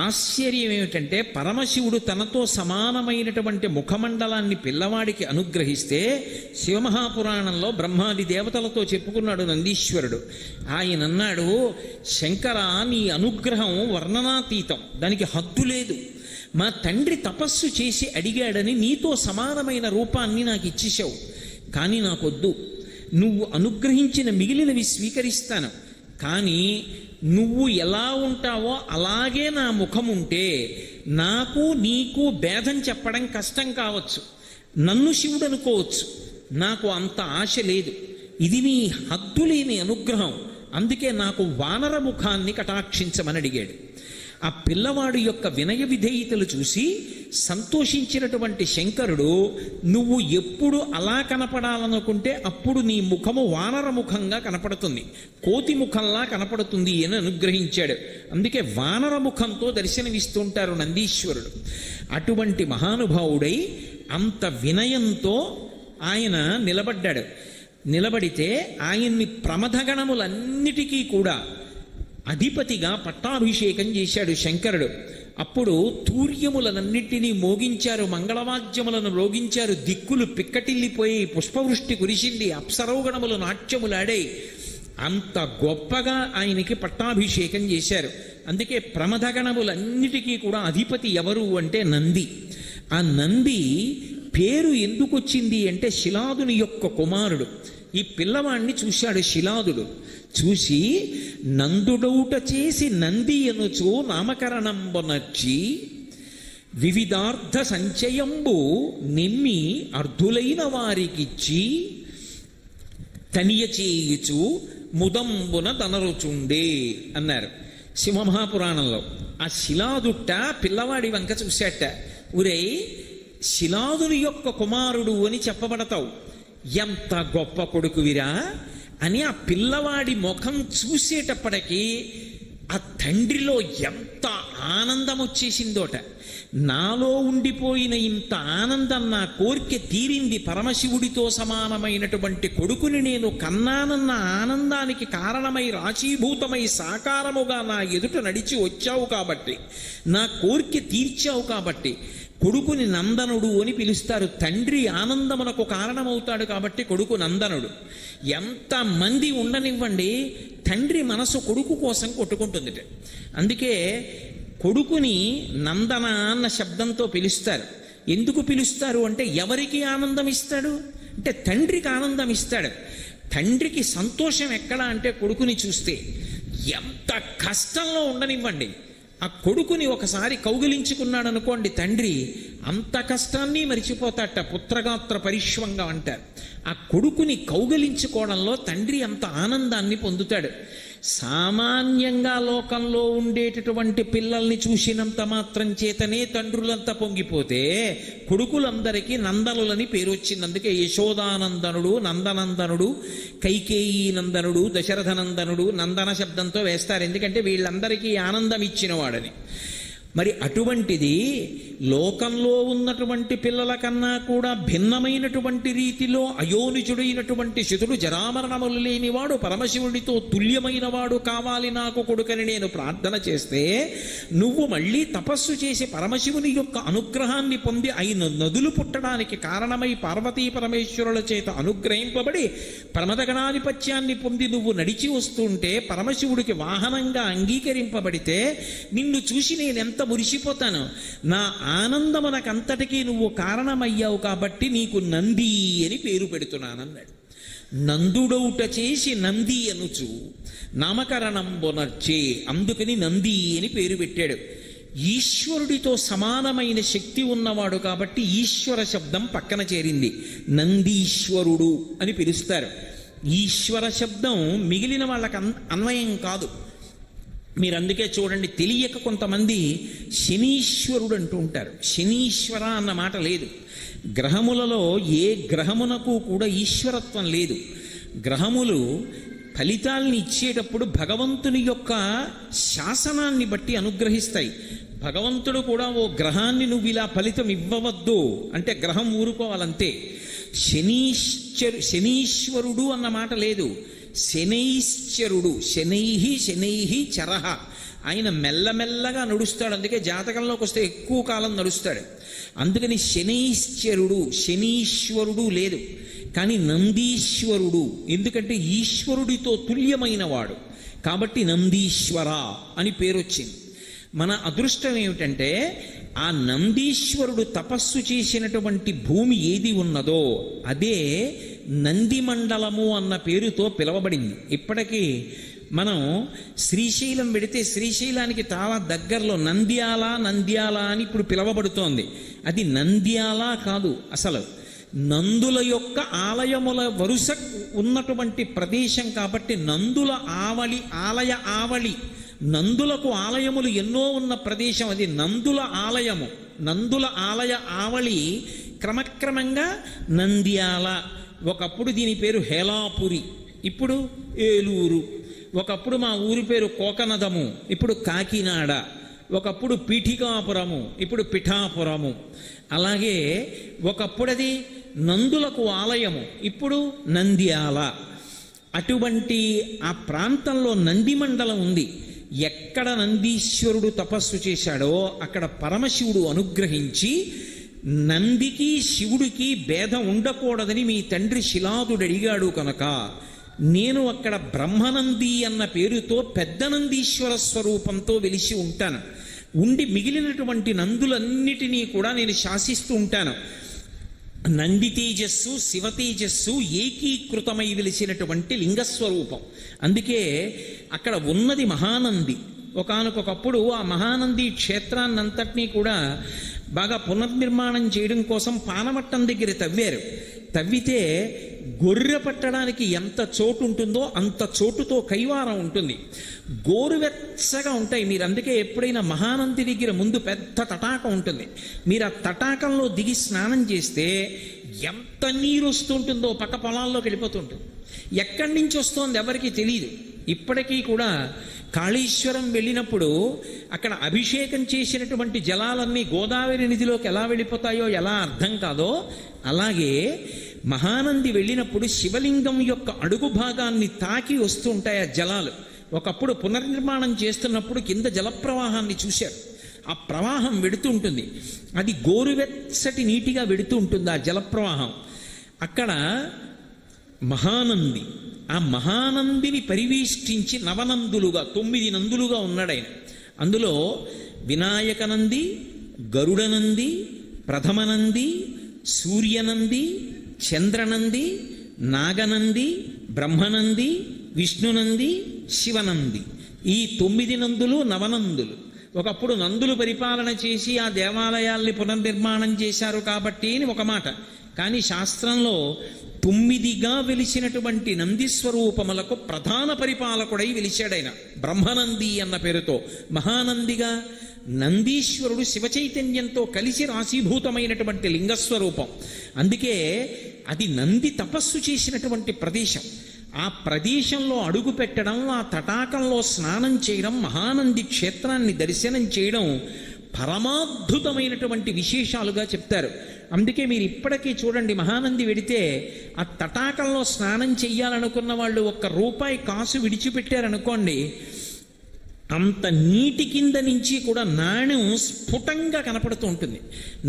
ఆశ్చర్యం ఏమిటంటే పరమశివుడు తనతో సమానమైనటువంటి ముఖమండలాన్ని పిల్లవాడికి అనుగ్రహిస్తే శివమహాపురాణంలో బ్రహ్మాది దేవతలతో చెప్పుకున్నాడు నందీశ్వరుడు. ఆయన అన్నాడు, శంకర, నీ అనుగ్రహం వర్ణనాతీతం, దానికి హద్దు లేదు. మా తండ్రి తపస్సు చేసి అడిగాడని నీతో సమానమైన రూపాన్ని నాకు ఇచ్చేశావు, కానీ నాకొద్దు. నువ్వు అనుగ్రహించిన మిగిలినవి స్వీకరిస్తాను, కానీ నువ్వు ఎలా ఉంటావో అలాగే నా ముఖం ఉంటే నాకు నీకు భేదం చెప్పడం కష్టం కావచ్చు, నన్ను శివుడు అనుకోవచ్చు, నాకు అంత ఆశ లేదు. ఇది నీ హద్దులేని అనుగ్రహం, అందుకే నాకు వానర ముఖాన్ని కటాక్షించమని అడిగాడు. ఆ పిల్లవాడి యొక్క వినయ విధేయతలు చూసి సంతోషించినటువంటి శంకరుడు, నువ్వు ఎప్పుడు అలా కనపడాలనుకుంటే అప్పుడు నీ ముఖము వానర ముఖంగా కనపడుతుంది, కోతి ముఖంలా కనపడుతుంది అని అనుగ్రహించాడు. అందుకే వానర ముఖంతో దర్శనమిస్తుంటారు నందీశ్వరుడు. అటువంటి మహానుభావుడై అంత వినయంతో ఆయన నిలబడ్డాడు. నిలబడితే ఆయన్ని ప్రమథగణములన్నిటికీ కూడా అధిపతిగా పట్టాభిషేకం చేశాడు శంకరుడు. అప్పుడు తూర్యములనన్నింటినీ మోగించారు, మంగళవాద్యములను రోగించారు, దిక్కులు పిక్కటిల్లిపోయి పుష్పవృష్టి కురిసింది, అప్సరోగణములు నాట్యములాడాయి. అంత గొప్పగా ఆయనకి పట్టాభిషేకం చేశారు. అందుకే ప్రమథగణములన్నిటికీ కూడా అధిపతి ఎవరు అంటే నంది. ఆ నంది పేరు ఎందుకు వచ్చింది అంటే శిలాదుని యొక్క కుమారుడు. ఈ పిల్లవాణ్ణి చూశాడు శిలాదుడు. చూసి నందుడౌట చేసి నంది అనుచు నామకరణంబొనర్చి వివిధార్థ సంచయంబు నిమ్మి అర్ధులైన వారికిచ్చి తనియ చేయుచు ముదంబున తనరుచుండే అన్నారు సింహమహాపురాణంలో. ఆ శిలాదుట్ట పిల్లవాడి వంక చూశాట. ఉరే, శిలాదుని యొక్క కుమారుడు అని చెప్పబడతావు, ఎంత గొప్ప కొడుకువిరా అని ఆ పిల్లవాడి ముఖం చూసేటప్పటికీ ఆ తండ్రిలో ఎంత ఆనందం వచ్చేసిందోట. నాలో ఉండిపోయిన ఇంత ఆనందం, నా కోరిక తీరింది, పరమశివుడితో సమానమైనటువంటి కొడుకుని నేను కన్నానన్న ఆనందానికి కారణమై రాశీభూతమై సాకారముగా నా ఎదుట నడిచి వచ్చావు కాబట్టి, నా కోరిక తీర్చావు కాబట్టి కొడుకుని నందనుడు అని పిలుస్తారు. తండ్రి ఆనందమునకు కారణమవుతాడు కాబట్టి కొడుకు నందనుడు. ఎంతమంది ఉండనివ్వండి, తండ్రి మనసు కొడుకు కోసం కొట్టుకుంటుంది. అందుకే కొడుకుని నందన అన్న శబ్దంతో పిలుస్తారు. ఎందుకు పిలుస్తారు అంటే ఎవరికి ఆనందం ఇస్తాడు అంటే తండ్రికి ఆనందం ఇస్తాడు. తండ్రికి సంతోషం ఎక్కడ అంటే కొడుకుని చూస్తే. ఎంత కష్టంలో ఉండనివ్వండి, ఆ కొడుకుని ఒకసారి కౌగిలించుకున్నాడు అనుకోండి తండ్రి, అంత కష్టాన్ని మరిచిపోతాట. పుత్రగాత్ర పరిష్వంగా అంటారు. ఆ కొడుకుని కౌగిలించుకోవడంలో తండ్రి అంత ఆనందాన్ని పొందుతాడు. సామాన్యంగా లోకంలో ఉండేటటువంటి పిల్లల్ని చూసినంత మాత్రం చేతనే తండ్రులంతా పొంగిపోతే కొడుకులందరికీ నందనులని పేరు వచ్చింది. అందుకే యశోదానందనుడు, నందనందనుడు, కైకేయీ నందనుడు, దశరథ నందనుడు నందన శబ్దంతో వేస్తారు. ఎందుకంటే వీళ్ళందరికీ ఆనందం ఇచ్చిన వాడని. మరి అటువంటిది లోకంలో ఉన్నటువంటి పిల్లల కన్నా కూడా భిన్నమైనటువంటి రీతిలో అయోనిజుడైనటువంటి శితుడు, జరామరణములు లేనివాడు, పరమశివుడితో తుల్యమైన వాడు కావాలి నాకు కొడుకని నేను ప్రార్థన చేస్తే, నువ్వు మళ్ళీ తపస్సు చేసి పరమశివుని యొక్క అనుగ్రహాన్ని పొంది 5 నదులు పుట్టడానికి కారణమై పార్వతీ పరమేశ్వరుల చేత అనుగ్రహింపబడి ప్రమదగణాధిపత్యాన్ని పొంది నువ్వు నడిచి వస్తుంటే, పరమశివుడికి వాహనంగా అంగీకరింపబడితే నిన్ను చూసి నేనెంత మురిసిపోతాను. నా ఆనందమునకంతటికీ నువ్వు కారణమయ్యావు కాబట్టి నీకు నంది అని పేరు పెడుతున్నానన్నాడు. నందుడౌట చేసి నంది అనుచు నామకరణంబొనర్చే, అందుకని నంది అని పేరు పెట్టాడు. ఈశ్వరుడితో సమానమైన శక్తి ఉన్నవాడు కాబట్టి ఈశ్వర శబ్దం పక్కన చేరింది. నందీశ్వరుడు అని పిలుస్తారు. ఈశ్వర శబ్దం మిగిలిన వాళ్ళకి అన్వయం కాదు. మీరు అందుకే చూడండి, తెలియక కొంతమంది శనీశ్వరుడు అంటూ ఉంటారు. శనీశ్వర అన్న మాట లేదు. గ్రహములలో ఏ గ్రహమునకు కూడా ఈశ్వరత్వం లేదు. గ్రహములు ఫలితాల్ని ఇచ్చేటప్పుడు భగవంతుని యొక్క శాసనాన్ని బట్టి అనుగ్రహిస్తాయి. భగవంతుడు కూడా ఓ గ్రహాన్ని నువ్వు ఇలా ఫలితం ఇవ్వవద్దు అంటే గ్రహం ఊరుకోవాలంతే. శనీశ్వరుడు అన్న మాట లేదు. శనైశ్చరుడు, శనైహి చరహ. ఆయన మెల్లమెల్లగా నడుస్తాడు. అందుకే జాతకంలోకి వస్తే ఎక్కువ కాలం నడుస్తాడు. అందుకని శనైశ్చరుడు, శనీశ్వరుడు లేదు. కానీ నందీశ్వరుడు, ఎందుకంటే ఈశ్వరుడితో తుల్యమైన వాడు కాబట్టి నందీశ్వర అని పేరు వచ్చింది. మన అదృష్టం ఏమిటంటే ఆ నందీశ్వరుడు తపస్సు చేసినటువంటి భూమి ఏది ఉన్నదో అదే నందిమండలము అన్న పేరుతో పిలవబడింది. ఇప్పటికీ మనం శ్రీశైలం వెడితే శ్రీశైలానికి చాలా దగ్గరలో నంద్యాల అని ఇప్పుడు పిలవబడుతోంది. అది నంద్యాల కాదు, అసలు నందుల యొక్క ఆలయముల వరుస ఉన్నటువంటి ప్రదేశం కాబట్టి నందుల ఆలయ ఆవళి, నందులకు ఆలయములు ఎన్నో ఉన్న ప్రదేశం అది నందుల ఆలయము. నందుల ఆలయ ఆవళి క్రమక్రమంగా నంద్యాల. ఒకప్పుడు దీని పేరు హేలాపురి, ఇప్పుడు ఏలూరు. ఒకప్పుడు మా ఊరి పేరు కోకనదము, ఇప్పుడు కాకినాడ. ఒకప్పుడు పీఠికాపురము, ఇప్పుడు పిఠాపురము. అలాగే ఒకప్పుడు అది నందులకు ఆలయము, ఇప్పుడు నంద్యాల. అటువంటి ఆ ప్రాంతంలో నందిమండలం ఉంది. ఎక్కడ నందీశ్వరుడు తపస్సు చేశాడో అక్కడ పరమశివుడు అనుగ్రహించి నందికి శివుడికి భేదం ఉండకూడదని మీ తండ్రి శిలాదుడు అడిగాడు కనుక నేను అక్కడ బ్రహ్మనంది అన్న పేరుతో పెద్ద నందీశ్వర స్వరూపంతో వెలిసి ఉంటాను. ఉండి మిగిలినటువంటి నందులన్నిటినీ కూడా నేను శాసిస్తూ ఉంటాను. నంది తేజస్సు శివ తేజస్సు ఏకీకృతమై వెలిసినటువంటి లింగస్వరూపం. అందుకే అక్కడ ఉన్నది మహానంది. ఒకానొకప్పుడు ఆ మహానంది క్షేత్రాన్నంతటినీ కూడా బాగా పునర్నిర్మాణం చేయడం కోసం పానమట్టం దగ్గర తవ్వారు. తవ్వితే గొర్రె పట్టడానికి ఎంత చోటు ఉంటుందో అంత చోటుతో కైవారం ఉంటుంది. గోరువెచ్చగా ఉంటాయి. మీరు అందుకే ఎప్పుడైనా మహానంది దగ్గర ముందు పెద్ద తటాకం ఉంటుంది. మీరు ఆ తటాకంలో దిగి స్నానం చేస్తే ఎంత నీరు వస్తుంటుందో పక్క పొలాల్లోకి వెళ్ళిపోతుంటుంది. ఎక్కడి నుంచి వస్తోంది ఎవరికి తెలియదు. ఇప్పటికీ కూడా కాళేశ్వరం వెళ్ళినప్పుడు అక్కడ అభిషేకం చేసినటువంటి జలాలన్నీ గోదావరి నదిలోకి ఎలా వెళ్ళిపోతాయో ఎలా అర్థం కాదో అలాగే మహానంది వెళ్ళినప్పుడు శివలింగం యొక్క అడుగు భాగాన్ని తాకి వస్తూ ఉంటాయి ఆ జలాలు. ఒకప్పుడు పునర్నిర్మాణం చేస్తున్నప్పుడు కింద జలప్రవాహాన్ని చూశారు. ఆ ప్రవాహం వెడుతూ ఉంటుంది. అది గోరువెచ్చటి నీటిగా వెడుతూ ఉంటుంది ఆ జలప్రవాహం. అక్కడ మహానంది, ఆ మహానందిని పరివేష్టించి నవనందులుగా 9 నందులుగా ఉన్నాడాయన. అందులో వినాయకనంది, గరుడనంది, ప్రథమనంది, సూర్యనంది, చంద్రనంది, నాగనంది, బ్రహ్మనంది, విష్ణునంది, శివనంది. ఈ 9 నందులు నవనందులు. ఒకప్పుడు నందులు పరిపాలన చేసి ఆ దేవాలయాల్ని పునర్నిర్మాణం చేశారు కాబట్టి అని ఒక మాట. కానీ శాస్త్రంలో 9గా వెలిసినటువంటి నందిస్వరూపములకు ప్రధాన పరిపాలకుడై వెలిశాడైన బ్రహ్మనంది అన్న పేరుతో. మహానందిగా నందీశ్వరుడు శివచైతన్యంతో కలిసి రాశీభూతమైనటువంటి లింగస్వరూపం. అందుకే అది నంది తపస్సు చేసినటువంటి ప్రదేశం. ఆ ప్రదేశంలో అడుగు పెట్టడం, ఆ తటాకంలో స్నానం చేయడం, మహానంది క్షేత్రాన్ని దర్శనం చేయడం పరమాద్భుతమైనటువంటి విశేషాలుగా చెప్తారు. అందుకే మీరు ఇప్పటికీ చూడండి, మహానంది వెడితే ఆ తటాకంలో స్నానం చెయ్యాలనుకున్న వాళ్ళు ₹1 కాసు విడిచిపెట్టారనుకోండి, అంత నీటి కింద నుంచి కూడా నాణ్యం స్ఫుటంగా కనపడుతూ ఉంటుంది.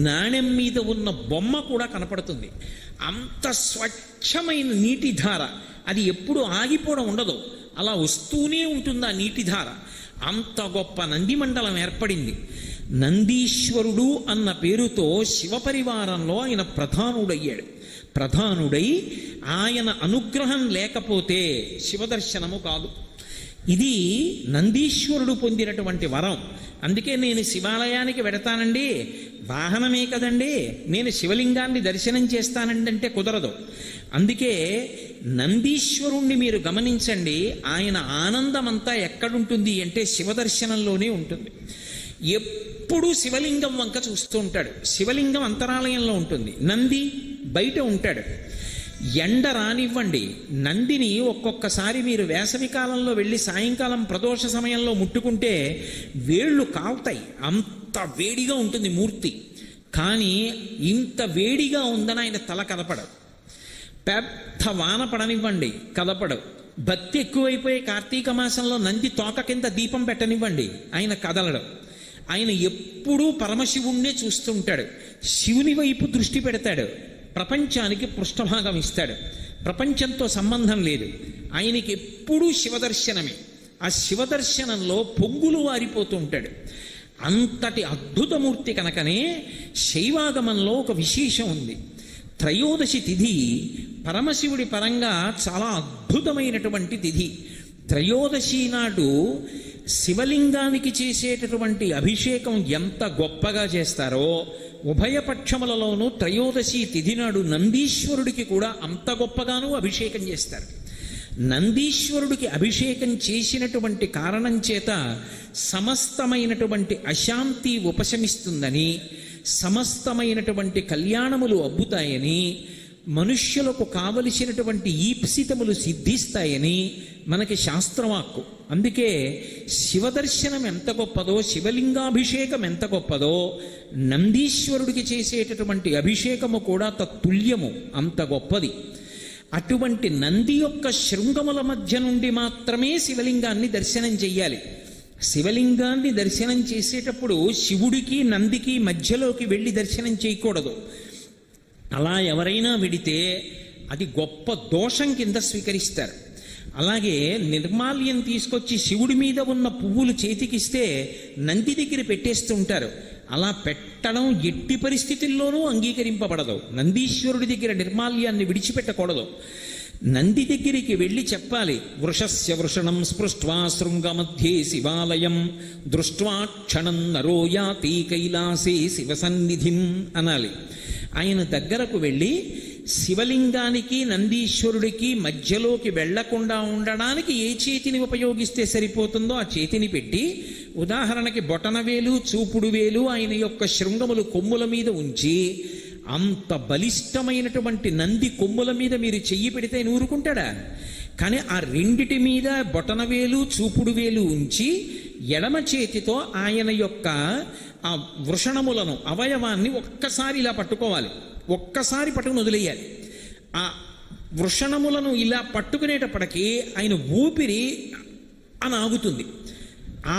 నాణ్యం మీద ఉన్న బొమ్మ కూడా కనపడుతుంది. అంత స్వచ్ఛమైన నీటి ధార, అది ఎప్పుడు ఆగిపోవడం ఉండదు, అలా వస్తూనే ఉంటుంది ఆ నీటి ధార. అంత గొప్ప నందిమండలం ఏర్పడింది. నందీశ్వరుడు అన్న పేరుతో శివపరివారంలో ఆయన ప్రధానుడయ్యాడు. ప్రధానుడై ఆయన అనుగ్రహం లేకపోతే శివదర్శనము కాదు. ఇది నందీశ్వరుడు పొందినటువంటి వరం. అందుకే నేను శివాలయానికి వెడతానండి, వాహనమే కదండి, నేను శివలింగాన్ని దర్శనం చేస్తానండి అంటే కుదరదు. అందుకే నందీశ్వరుణ్ణి మీరు గమనించండి, ఆయన ఆనందమంతా ఎక్కడుంటుంది అంటే శివదర్శనంలోనే ఉంటుంది. ఎప్పుడూ శివలింగం వంక చూస్తూ ఉంటాడు. శివలింగం అంతరాలయంలో ఉంటుంది, నంది బయట ఉంటాడు. ఎండ రానివ్వండి, నందిని ఒక్కొక్కసారి మీరు వేసవి కాలంలో వెళ్ళి సాయంకాలం ప్రదోష సమయంలో ముట్టుకుంటే వేళ్ళు కావుతాయి, అంత వేడిగా ఉంటుంది మూర్తి. కానీ ఇంత వేడిగా ఉందని ఆయన తల కదపడదు. పెద్ద వాన పడనివ్వండి, కదపడు. భక్తి ఎక్కువైపోయి కార్తీక మాసంలో నంది తోక కింద దీపం పెట్టనివ్వండి, ఆయన కదలడు. ఆయన ఎప్పుడూ పరమశివుణ్ణే చూస్తుంటాడు, శివుని వైపు దృష్టి పెడతాడు, ప్రపంచానికి పృష్ఠభాగం ఇస్తాడు. ప్రపంచంతో సంబంధం లేదు, ఆయనకి ఎప్పుడూ శివదర్శనమే. ఆ శివదర్శనంలో పొంగులు వారిపోతూ ఉంటాడు. అంతటి అద్భుతమూర్తి కనుకనే శైవాగమంలో ఒక విశేషం ఉంది. త్రయోదశి తిథి పరమశివుడి పరంగా చాలా అద్భుతమైనటువంటి తిథి. త్రయోదశి నాడు శివలింగానికి చేసేటటువంటి అభిషేకం ఎంత గొప్పగా చేస్తారో, ఉభయపక్షములలోనూ త్రయోదశి తిథి నాడు నందీశ్వరుడికి కూడా అంత గొప్పగానూ అభిషేకం చేస్తారు. నందీశ్వరుడికి అభిషేకం చేసినటువంటి కారణం చేత సమస్తమైనటువంటి అశాంతి ఉపశమిస్తుందని, సమస్తమైనటువంటి కళ్యాణములు అబ్బుతాయని, మనుష్యులకు కావలసినటువంటి ఈప్సితములు సిద్ధిస్తాయని మనకి శాస్త్రవాక్కు. అందుకే శివదర్శనం ఎంత గొప్పదో, శివలింగాభిషేకం ఎంత గొప్పదో, నందీశ్వరుడికి చేసేటటువంటి అభిషేకము కూడా తత్తుల్యము, అంత గొప్పది. అటువంటి నంది యొక్క శృంగముల మధ్య నుండి మాత్రమే శివలింగాన్ని దర్శనం చెయ్యాలి. శివలింగాన్ని దర్శనం చేసేటప్పుడు శివుడికి నందికి మధ్యలోకి వెళ్ళి దర్శనం చేయకూడదు. అలా ఎవరైనా విడితే అది గొప్ప దోషం కింద స్వీకరిస్తారు. అలాగే నిర్మాల్యం తీసుకొచ్చి శివుడి మీద ఉన్న పువ్వులు చేతికిస్తే నంది దగ్గర పెట్టేస్తుంటారు. అలా పెట్టడం ఎట్టి పరిస్థితుల్లోనూ అంగీకరింపబడదు. నందీశ్వరుడి దగ్గర నిర్మాల్యాన్ని విడిచిపెట్టకూడదు. నంది దగ్గరికి వెళ్ళి చెప్పాలి, వృషస్య వృషణం స్పృష్ట్వా శృంగమధ్యే శివాలయం దృష్ట్వా క్షణం నరో యాతి కైలాసే శివసన్నిధిం అనాలి. ఆయన దగ్గరకు వెళ్ళి శివలింగానికి నందీశ్వరుడికి మధ్యలోకి వెళ్లకుండా ఉండడానికి ఏ చేతిని ఉపయోగిస్తే సరిపోతుందో ఆ చేతిని పెట్టి, ఉదాహరణకి బొటనవేలు చూపుడు వేలు ఆయన యొక్క శృంగములు కొమ్ముల మీద ఉంచి, అంత బలిష్టమైనటువంటి నంది కొమ్ముల మీద మీరు చెయ్యి పెడితే నూరుకుంటాడా? కానీ ఆ రెండిటి మీద బొటనవేలు చూపుడు వేలు ఉంచి ఎడమ చేతితో ఆయన యొక్క ఆ వృషణములను, అవయవాన్ని ఒక్కసారి ఇలా పట్టుకోవాలి, ఒక్కసారి పట్టుకుని వదిలేయాలి. ఆ వృషణములను ఇలా పట్టుకునేటప్పటికీ ఆయన ఊపిరి అని ఆగుతుంది.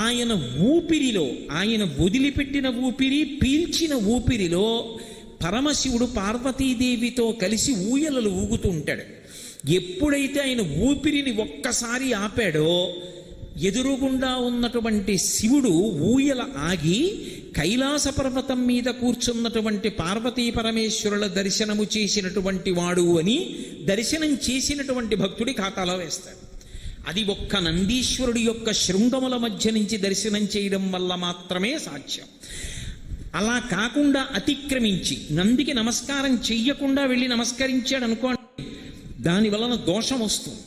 ఆయన ఊపిరిలో, ఆయన వదిలిపెట్టిన ఊపిరి, పీల్చిన ఊపిరిలో పరమశివుడు పార్వతీదేవితో కలిసి ఊయలలు ఊగుతూ ఉంటాడు. ఎప్పుడైతే ఆయన ఊపిరిని ఒక్కసారి ఆపాడో ఎదురుగుండా ఉన్నటువంటి శివుడు ఊయల ఆగి కైలాస పర్వతం మీద కూర్చున్నటువంటి పార్వతీ పరమేశ్వరుల దర్శనము చేసినటువంటి వాడు అని దర్శనం చేసినటువంటి భక్తుడి ఖాతాలో వేస్తాడు. అది ఒక్క నందీశ్వరుడి యొక్క శృంగముల మధ్య నుంచి దర్శనం చేయడం వల్ల మాత్రమే సాధ్యం. అలా కాకుండా అతిక్రమించి నందికి నమస్కారం చెయ్యకుండా వెళ్ళి నమస్కరించాడు అనుకోండి, దాని వలన దోషం వస్తుంది.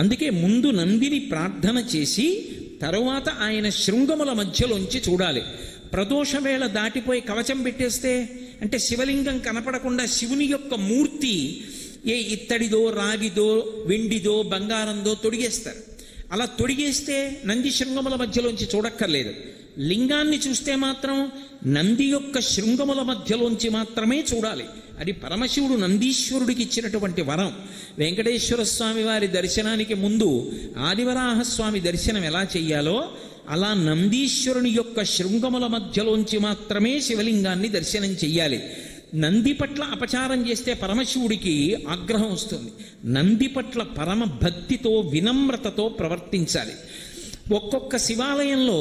అందుకే ముందు నందిని ప్రార్థన చేసి తరువాత ఆయన శృంగముల మధ్యలోంచి చూడాలి. ప్రదోషవేళ దాటిపోయి కవచం పెట్టేస్తే, అంటే శివలింగం కనపడకుండా శివుని యొక్క మూర్తి ఏ ఇత్తడిదో రాగిదో వెండిదో బంగారందో తొడిగేస్తారు. అలా తొడిగేస్తే నంది శృంగముల మధ్యలోంచి చూడక్కర్లేదు. లింగాన్ని చూస్తే మాత్రం నంది యొక్క శృంగముల మధ్యలోంచి మాత్రమే చూడాలి. అది పరమశివుడు నందీశ్వరుడికి ఇచ్చినటువంటి వరం. వెంకటేశ్వర స్వామి వారి దర్శనానికి ముందు ఆదివరాహస్వామి దర్శనం ఎలా చెయ్యాలో అలా నందీశ్వరుని యొక్క శృంగముల మధ్యలోంచి మాత్రమే శివలింగాన్ని దర్శనం చెయ్యాలి. నంది పట్ల అపచారం చేస్తే పరమశివుడికి ఆగ్రహం వస్తుంది. నంది పట్ల పరమ భక్తితో వినమ్రతతో ప్రవర్తించాలి. ఒక్కొక్క శివాలయంలో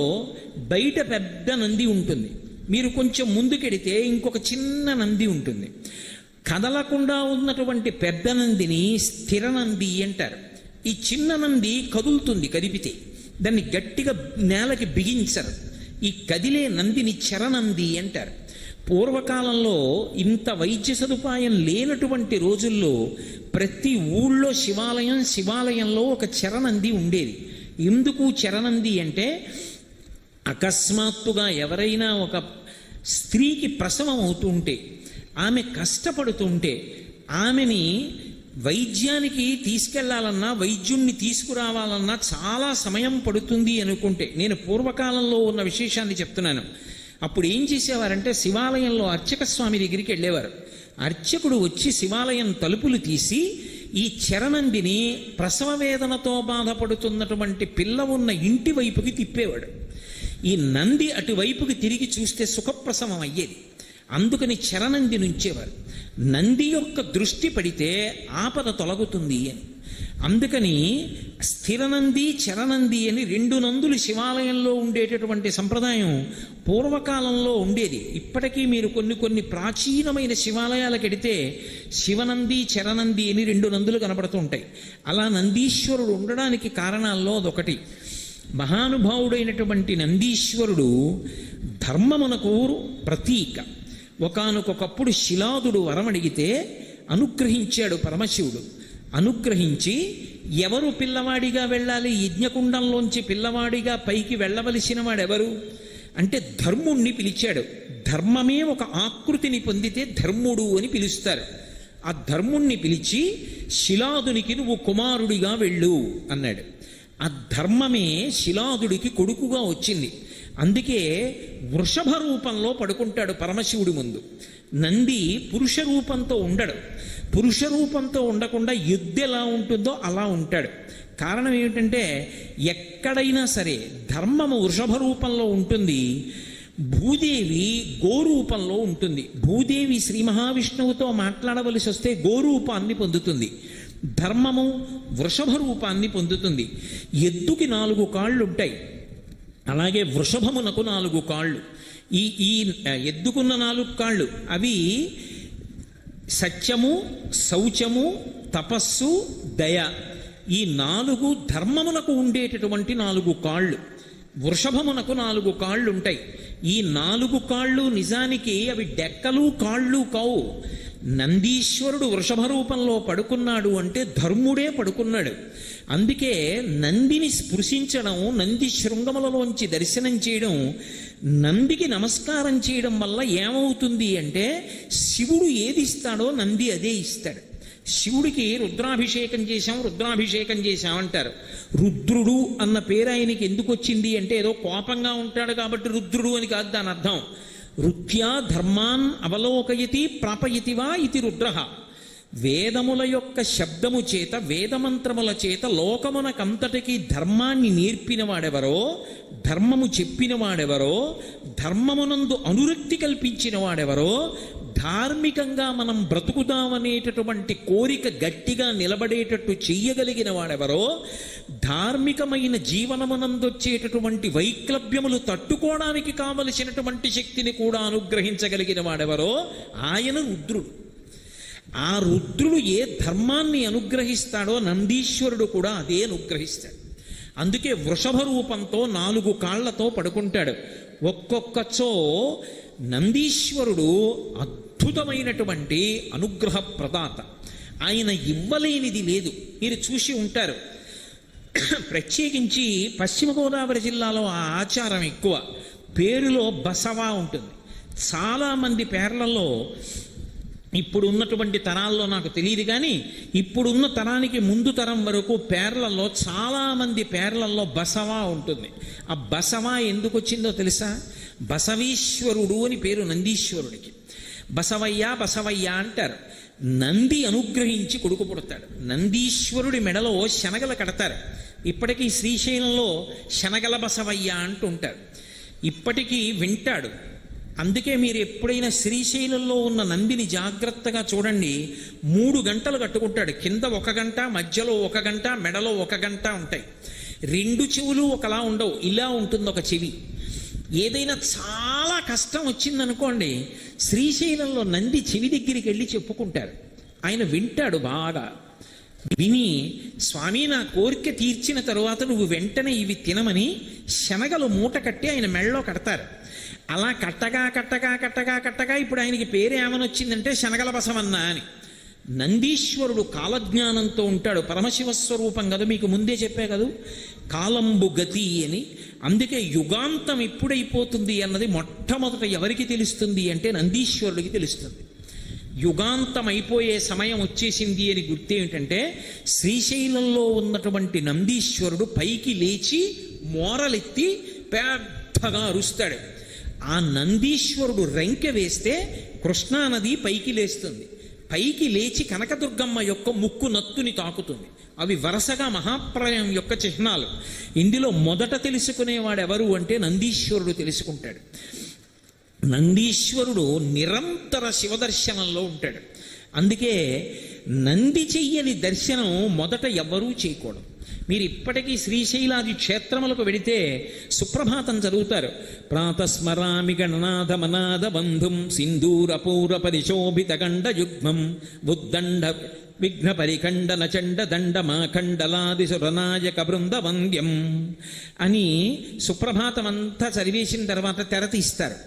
బయట పెద్ద నంది ఉంటుంది, మీరు కొంచెం ముందుకెడితే ఇంకొక చిన్న నంది ఉంటుంది. కదలకుండా ఉన్నటువంటి పెద్ద నందిని స్థిర నంది అంటారు. ఈ చిన్న నంది కదులుతుంది, కదిపితే దాన్ని గట్టిగా నేలకి బిగించరు. ఈ కదిలే నందిని చరనంది అంటారు. పూర్వకాలంలో ఇంత వైద్య సదుపాయం లేనటువంటి రోజుల్లో ప్రతి ఊళ్ళో శివాలయంలో ఒక చరనంది ఉండేది. ఎందుకు చరనంది అంటే, అకస్మాత్తుగా ఎవరైనా ఒక స్త్రీకి ప్రసవం అవుతుంటే, ఆమె కష్టపడుతుంటే, ఆమెని వైద్యానికి తీసుకెళ్లాలన్నా, వైద్యుణ్ణి తీసుకురావాలన్నా చాలా సమయం పడుతుంది అనుకుంటే, నేను పూర్వకాలంలో ఉన్న విశేషాన్ని చెప్తున్నాను. అప్పుడు ఏం చేసేవారంటే, శివాలయంలో అర్చక స్వామి దగ్గరికి వెళ్ళేవారు. అర్చకుడు వచ్చి శివాలయం తలుపులు తీసి ఈ చరనందిని ప్రసవ వేదనతో బాధపడుతున్నటువంటి పిల్ల ఉన్న ఇంటి వైపుకి తిప్పేవాడు. ఈ నంది అటువైపుకి తిరిగి చూస్తే సుఖప్రసవం అయ్యేది. అందుకని చరనంది నుంచేవారు. నంది యొక్క దృష్టి పడితే ఆపద తొలగుతుంది అని. అందుకని స్థిరనంది చరనంది అని రెండు నందులు శివాలయంలో ఉండేటటువంటి సంప్రదాయం పూర్వకాలంలో ఉండేది. ఇప్పటికీ మీరు కొన్ని ప్రాచీనమైన శివాలయాలకు వెడితే శివనంది చరనంది అని రెండు నందులు కనబడుతూ ఉంటాయి. అలా నందీశ్వరుడు ఉండడానికి కారణాల్లో అదొకటి. మహానుభావుడైనటువంటి నందీశ్వరుడు ధర్మమునకు ప్రతీక. ఒకానొకప్పుడు శిలాదుడు వరమడిగితే అనుగ్రహించాడు పరమశివుడు. అనుగ్రహించి ఎవరు పిల్లవాడిగా వెళ్ళాలి, యజ్ఞకుండంలోంచి పిల్లవాడిగా పైకి వెళ్ళవలసిన వాడెవరు అంటే ధర్ముణ్ణి పిలిచాడు. ధర్మమే ఒక ఆకృతిని పొందితే ధర్ముడు అని పిలుస్తారు. ఆ ధర్ముణ్ణి పిలిచి శిలాదునికి నువ్వు కుమారుడిగా వెళ్ళు అన్నాడు. ఆ ధర్మమే శిలాదుడికి కొడుకుగా వచ్చింది. అందుకే వృషభ రూపంలో పడుకుంటాడు పరమశివుడి ముందు. నంది పురుష రూపంతో ఉండడు. పురుష రూపంతో ఉండకుండా ఎద్దు ఎలా ఉంటుందో అలా ఉంటాడు. కారణం ఏమిటంటే, ఎక్కడైనా సరే ధర్మము వృషభ రూపంలో ఉంటుంది, భూదేవి గోరూపంలో ఉంటుంది. భూదేవి శ్రీ మహావిష్ణువుతో మాట్లాడవలసి వస్తే గోరూపాన్ని పొందుతుంది. ధర్మము వృషభ రూపాన్ని పొందుతుంది. ఎద్దుకి 4 కాళ్ళు ఉంటాయి, అలాగే వృషభమునకు 4 కాళ్ళు. ఈ ఎద్దుకున్న 4 కాళ్ళు అవి సత్యము, శౌచము, తపస్సు, దయ. ఈ 4 ధర్మమునకు ఉండేటటువంటి 4 కాళ్ళు. వృషభమునకు 4 కాళ్ళు ఉంటాయి. ఈ 4 కాళ్ళు నిజానికి అవి డెక్కలు కాళ్ళు కావు. నందీశ్వరుడు వృషభ రూపంలో పడుకున్నాడు అంటే ధర్ముడే పడుకున్నాడు. అందుకే నందిని స్పృశించడం, నంది శృంగములలోంచి దర్శనం చేయడం, నందికి నమస్కారం చేయడం వల్ల ఏమవుతుంది అంటే, శివుడు ఏది ఇస్తాడో నంది అదే ఇస్తాడు. శివుడికి రుద్రాభిషేకం చేశాం అంటారు. రుద్రుడు అన్న పేరు ఆయనకి ఎందుకు వచ్చింది అంటే, ఏదో కోపంగా ఉంటాడు కాబట్టి రుద్రుడు అని కాదు దాని అర్థం. రుత్యా ధర్మాన్ అవలోకయతి ప్రాపయతివా ఇది రుద్రః. వేదముల యొక్క శబ్దము చేత, వేదమంత్రముల చేత లోకమునకంతటికీ ధర్మాన్ని నేర్పిన వాడెవరో, ధర్మము చెప్పిన వాడెవరో, ధర్మమునందు అనురక్తి కల్పించిన వాడెవరో, ధార్మికంగా మనం బ్రతుకుదామనేటటువంటి కోరిక గట్టిగా నిలబడేటట్టు చెయ్యగలిగిన వాడెవరో, ధార్మికమైన జీవనమునందొచ్చేటటువంటి వైక్లభ్యములు తట్టుకోవడానికి కావలసినటువంటి శక్తిని కూడా అనుగ్రహించగలిగిన వాడెవరో ఆయన రుద్రుడు. ఆ రుద్రుడు ఏ ధర్మాన్ని అనుగ్రహిస్తాడో నందీశ్వరుడు కూడా అదే అనుగ్రహిస్తాడు. అందుకే వృషభ రూపంతో 4 కాళ్లతో పడుకుంటాడు. ఒక్కొక్కచో నందీశ్వరుడు అద్భుతమైనటువంటి అనుగ్రహ ప్రదాత. ఆయన ఇవ్వలేనిది లేదు. మీరు చూసి ఉంటారు, ప్రత్యేకించి పశ్చిమ గోదావరి జిల్లాలో ఆ ఆచారం ఎక్కువ. పేరులో బసవా ఉంటుంది. చాలామంది పేర్లలో, ఇప్పుడు ఉన్నటువంటి తరాల్లో నాకు తెలియదు కానీ ఇప్పుడున్న తరానికి ముందు తరం వరకు పేర్లలో, చాలామంది పేర్లలో బసవా ఉంటుంది. ఆ బసవా ఎందుకు వచ్చిందో తెలుసా? బసవీశ్వరుడు అని పేరు నందీశ్వరుడికి. బసవయ్య అంటారు. నంది అనుగ్రహించి కొడుకు పుడతాడు. నందీశ్వరుడి మెడలో శనగలు కడతారు. ఇప్పటికీ శ్రీశైలంలో శనగల బసవయ్య అంటుంటారు. ఇప్పటికీ వింటాడు. అందుకే మీరు ఎప్పుడైనా శ్రీశైలంలో ఉన్న నందిని జాగ్రత్తగా చూడండి. 3 గంటలు కట్టుకుంటాడు. కింద 1 గంట, మధ్యలో 1 గంట, మెడలో 1 గంట ఉంటాయి. 2 చెవులు ఒకలా ఉండవు, ఇలా ఉంటుంది ఒక చెవి. ఏదైనా చాలా కష్టం వచ్చిందనుకోండి, శ్రీశైలంలో నంది చెవి దగ్గరికి వెళ్ళి చెప్పుకుంటారు. ఆయన వింటాడు బాగా. విని, స్వామి నా కోరిక తీర్చిన తరువాత నువ్వు వెంటనే ఇవి తినమని శనగలు మూట కట్టి ఆయన మెళ్ళలో కడతారు. అలా కట్టగా కట్టగా కట్టగా కట్టగా ఇప్పుడు ఆయనకి పేరు ఏమని వచ్చిందంటే శనగల బసవన్న అని. నందీశ్వరుడు కాలజ్ఞానంతో ఉంటాడు, పరమశివస్వరూపం కదా, మీకు ముందే చెప్పే కదా, కాలంబు గతి అని. అందుకే యుగాంతం ఎప్పుడైపోతుంది అన్నది మొట్టమొదట ఎవరికి తెలుస్తుంది అంటే నందీశ్వరుడికి తెలుస్తుంది. యుగాంతం అయిపోయే సమయం వచ్చేసింది అని గుర్తేమిటంటే, శ్రీశైలంలో ఉన్నటువంటి నందీశ్వరుడు పైకి లేచి మోరలెత్తి పెద్దగా అరుస్తాడు. ఆ నందీశ్వరుడు రెంకె వేస్తే కృష్ణానది పైకి లేస్తుంది. పైకి లేచి కనకదుర్గమ్మ యొక్క ముక్కు నత్తుని తాకుతుంది. అవి వరుసగా మహాప్రళయం యొక్క చిహ్నాలు. ఇందులో మొదట తెలుసుకునేవాడెవరు అంటే నందీశ్వరుడు తెలుసుకుంటాడు. నందీశ్వరుడు నిరంతర శివదర్శనంలో ఉంటాడు. అందుకే నంది చెయ్యని దర్శనం మొదట ఎవ్వరూ చేయకూడదు. మీరు ఇప్పటికీ శ్రీశైలాది క్షేత్రములకు వెడితే సుప్రభాతం చదువుతారు. ప్రాతస్మరామి గణనాథ మనాథ బంధుం సింధూరపూర పరిశోభిత గండ యుగ్మం ఉద్దండ విఘ్న పరిఖండన చండ దండ మాఖండలాది సురనాయక బృంద వంద్యం అని సుప్రభాతం అంతా చదివేసిన తర్వాత తెర తీస్తారు.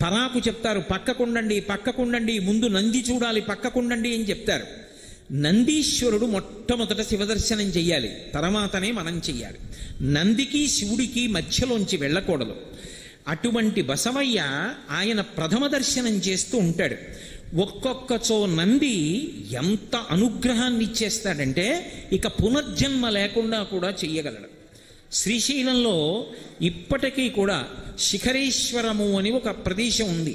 పరాకు చెప్తారు, పక్కకుండండి పక్కకుండండి, ముందు నంది చూడాలి, పక్కకుండండి అని చెప్తారు. నందీశ్వరుడు మొట్టమొదట శివదర్శనం చెయ్యాలి, తర్వాతనే మనం చెయ్యాలి. నందికి శివుడికి మధ్యలోంచి వెళ్ళకూడదు. అటువంటి బసవయ్య ఆయన ప్రథమ దర్శనం చేస్తూ ఉంటాడు. ఒక్కొక్కచో నంది ఎంత అనుగ్రహాన్ని ఇచ్చేస్తాడంటే ఇక పునర్జన్మ లేకుండా కూడా చెయ్యగలడు. శ్రీశైలంలో ఇప్పటికీ కూడా శిఖరేశ్వరము అని ఒక ప్రదేశం ఉంది.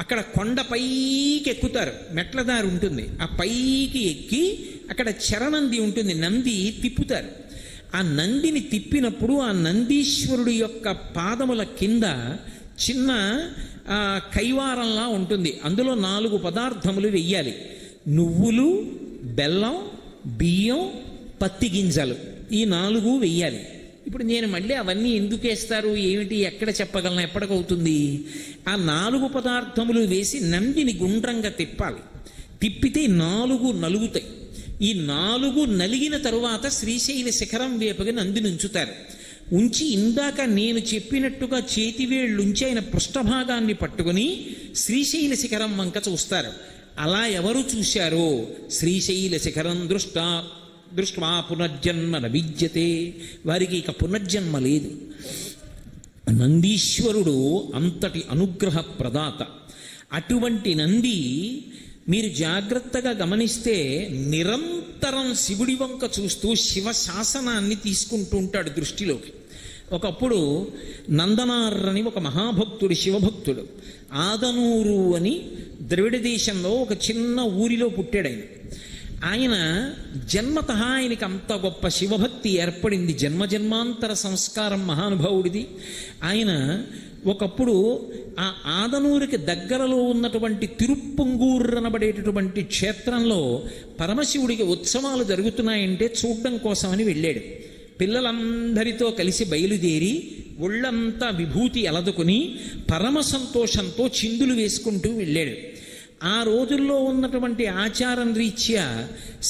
అక్కడ కొండ పైకి ఎక్కుతారు, మెట్లదారి ఉంటుంది. ఆ పైకి ఎక్కి అక్కడ చరణంది ఉంటుంది, నంది తిప్పుతారు. ఆ నందిని తిప్పినప్పుడు ఆ నందీశ్వరుడు యొక్క పాదముల కింద చిన్న కైవారంలా ఉంటుంది. అందులో 4 పదార్థములు వెయ్యాలి: నువ్వులు, బెల్లం, బియ్యం, పత్తి గింజలు. ఈ 4 వెయ్యాలి. ఇప్పుడు నేను మళ్ళీ అవన్నీ ఎందుకు వేస్తారు ఏమిటి ఎక్కడ చెప్పగలను, ఎప్పటికవుతుంది? ఆ 4 పదార్థములు వేసి నందిని గుండ్రంగా తిప్పాలి. తిప్పితే 4 నలుగుతాయి. ఈ 4 నలిగిన తరువాత శ్రీశైల శిఖరం వేపుగా నందిని ఉంచుతారు. ఉంచి ఇందాక నేను చెప్పినట్టుగా చేతివేళ్ళుంచి ఆయన పృష్ఠభాగాన్ని పట్టుకుని శ్రీశైల శిఖరం వంక చూస్తారు. అలా ఎవరు చూశారో శ్రీశైల శిఖరం దృష్ట్వా పునర్జన్మ న విద్యతే, వారికి ఇక పునర్జన్మ లేదు. నందీశ్వరుడు అంతటి అనుగ్రహ ప్రదాత. అటువంటి నంది మీరు జాగ్రత్తగా గమనిస్తే నిరంతరం శివుడి వంక చూస్తూ శివ శాసనాన్ని తీసుకుంటూ ఉంటాడు దృష్టిలోకి. ఒకప్పుడు నందనార్ అని ఒక మహాభక్తుడు, శివభక్తుడు, ఆదనూరు అని ద్రవిడ దేశంలో ఒక చిన్న ఊరిలో పుట్టాడు ఆయన. ఆయన జన్మత ఆయనకి అంత గొప్ప శివభక్తి ఏర్పడింది, జన్మజన్మాంతర సంస్కారం మహానుభావుడిది. ఆయన ఒకప్పుడు ఆ ఆదనూరికి దగ్గరలో ఉన్నటువంటి తిరుప్పంగూర్ అనబడేటటువంటి క్షేత్రంలో పరమశివుడికి ఉత్సవాలు జరుగుతున్నాయంటే చూడడం కోసమని వెళ్ళాడు. పిల్లలందరితో కలిసి బయలుదేరి ఒళ్ళంతా విభూతి అలదుకుని పరమ సంతోషంతో చిందులు వేసుకుంటూ వెళ్ళాడు. ఆ రోజుల్లో ఉన్నటువంటి ఆచారం రీత్యా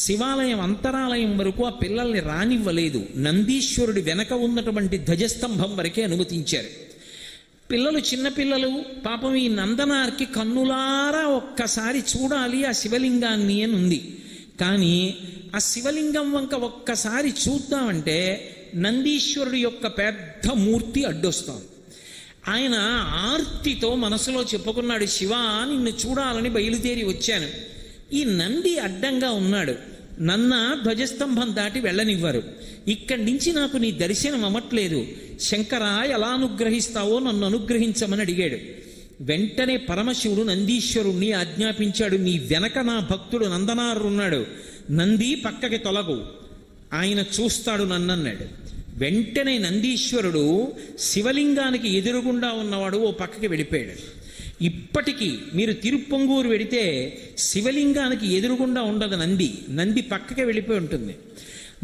శివాలయం అంతరాలయం వరకు ఆ పిల్లల్ని రానివ్వలేదు. నందీశ్వరుడి వెనక ఉన్నటువంటి ధ్వజస్తంభం వరకే అనుమతించారు. పిల్లలు, చిన్నపిల్లలు పాపం ఈ నందనార్కి కన్నులారా ఒక్కసారి చూడాలి ఆ శివలింగాన్ని అని ఉంది. కానీ ఆ శివలింగం వంక ఒక్కసారి చూద్దామంటే నందీశ్వరుడి యొక్క పెద్ద మూర్తి అడ్డొస్తాం. ఆయన ఆర్తితో మనసులో చెప్పుకున్నాడు, శివ నిన్ను చూడాలని బయలుదేరి వచ్చాను. ఈ నంది అడ్డంగా ఉన్నాడు, నన్న ధ్వజస్తంభం దాటి వెళ్ళనివ్వరు. ఇక్కడి నుంచి నాకు నీ దర్శనం అవ్వట్లేదు, శంకర ఎలా అనుగ్రహిస్తావో నన్ను అనుగ్రహించమని అడిగాడు. వెంటనే పరమశివుడు నందీశ్వరుణ్ణి ఆజ్ఞాపించాడు, నీ వెనక నా భక్తుడు నందనారు ఉన్నాడు, నంది పక్కకి తొలగు, ఆయన చూస్తాడు నన్నన్నాడు. వెంటనే నందీశ్వరుడు శివలింగానికి ఎదురుగుండా ఉన్నవాడు ఓ పక్కకి వెళ్ళిపోయాడు. ఇప్పటికీ మీరు తిరుప్పంగూరు వెడితే శివలింగానికి ఎదురుగుండా ఉండదు నంది, నంది పక్కకి వెళ్ళిపోయి ఉంటుంది.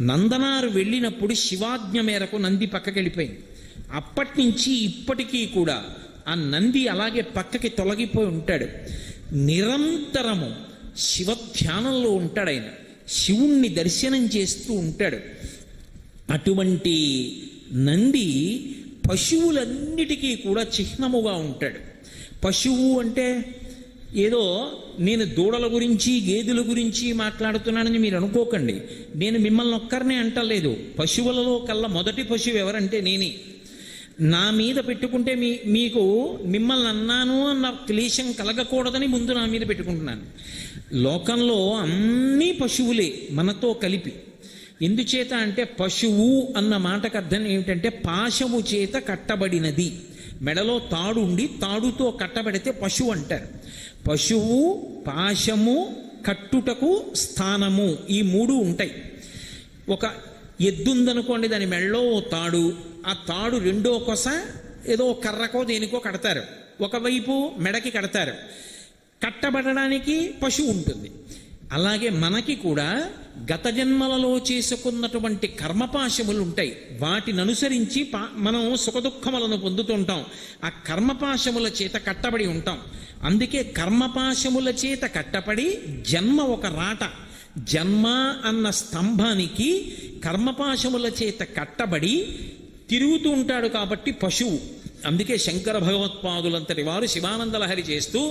నందనారు వెళ్ళినప్పుడు శివాజ్ఞ మేరకు నంది పక్కకి వెళ్ళిపోయింది. అప్పటి నుంచి ఇప్పటికీ కూడా ఆ నంది అలాగే పక్కకి తొలగిపోయి ఉంటాడు. నిరంతరము శివధ్యానంలో ఉంటాడు. ఆయన శివుణ్ణి దర్శనం చేస్తూ ఉంటాడు. అటువంటి నంది పశువులన్నిటికీ కూడా చిహ్నముగా ఉంటాడు. పశువు అంటే ఏదో నేను దూడల గురించి గేదెల గురించి మాట్లాడుతున్నానని మీరు అనుకోకండి. నేను మిమ్మల్ని ఒక్కరినే అంటలేదు. పశువులలో కల్లా మొదటి పశువు ఎవరంటే నేనే. నా మీద పెట్టుకుంటే మీకు మిమ్మల్ని అన్నాను అన్న క్లేశం కలగకూడదని ముందు నా మీద పెట్టుకుంటున్నాను. లోకంలో అన్నీ పశువులే మనతో కలిపి. ఎందుచేత అంటే పశువు అన్న మాటకు అర్థం ఏమిటంటే పాశము చేత కట్టబడినది. మెడలో తాడు ఉండి తాడుతో కట్టబడితే పశువు అంటారు. పశువు, పాశము, కట్టుటకు స్థానము, ఈ మూడు ఉంటాయి. ఒక ఎద్దుందనుకోండి, దాని మెడలో తాడు, ఆ తాడు రెండో కొస ఏదో కర్రకో దేనికో కడతారు, ఒకవైపు మెడకి కడతారు. కట్టబడడానికి పశువు ఉంటుంది. అలాగే మనకి కూడా గత జన్మలలో చేసుకున్నటువంటి కర్మపాశములు ఉంటాయి. వాటిని అనుసరించి మనం సుఖదుఖములను పొందుతుంటాం. ఆ కర్మపాశముల చేత కట్టబడి ఉంటాం. అందుకే కర్మపాశముల చేత కట్టబడి జన్మ ఒక రాట. జన్మ అన్న స్తంభానికి కర్మపాశముల చేత కట్టబడి తిరుగుతూ ఉంటాడు కాబట్టి పశువు. అందుకే శంకర భగవత్పాదులంతటి వారు శివానందలహరి చేస్తూ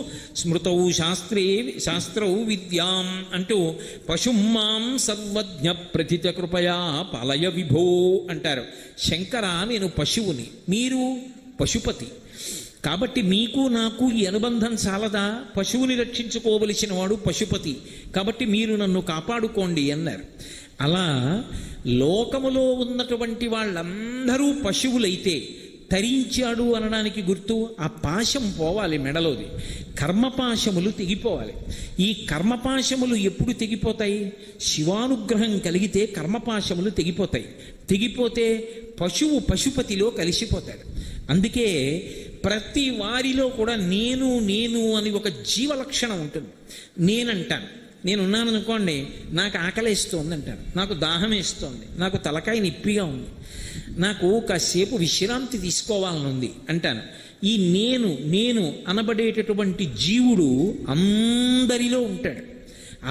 స్మృతౌ శాస్త్రౌ విద్యాం అంటూ పశుమాం సర్వజ్ఞ ప్రథిత కృపయా పాలయ విభో అంటారు. శంకర, నేను పశువుని, మీరు పశుపతి. కాబట్టి మీకు నాకు ఈ అనుబంధం చాలదా? పశువుని రక్షించుకోవలసిన వాడు పశుపతి, కాబట్టి మీరు నన్ను కాపాడుకోండి అన్నారు. అలా లోకములో ఉన్నటువంటి వాళ్ళందరూ పశువులైతే తరించాడు అనడానికి గుర్తు ఆ పాశం పోవాలి మెడలోది. కర్మపాశములు తెగిపోవాలి. ఈ కర్మపాశములు ఎప్పుడు తెగిపోతాయి? శివానుగ్రహం కలిగితే కర్మపాశములు తెగిపోతాయి. తెగిపోతే పశువు పశుపతిలో కలిసిపోతాడు. అందుకే ప్రతి వారిలో కూడా నేను నేను అని ఒక జీవలక్షణం ఉంటుంది. నేనంటాను, నేనున్నాను అనుకోండి, నాకు ఆకలేస్తోంది అంటాను, నాకు దాహం వేస్తోంది, నాకు తలకాయ నొప్పిగా ఉంది, నాకు కాసేపు విశ్రాంతి తీసుకోవాలనుంది అంటాను. ఈ నేను నేను అనబడేటటువంటి జీవుడు అందరిలో ఉంటాడు.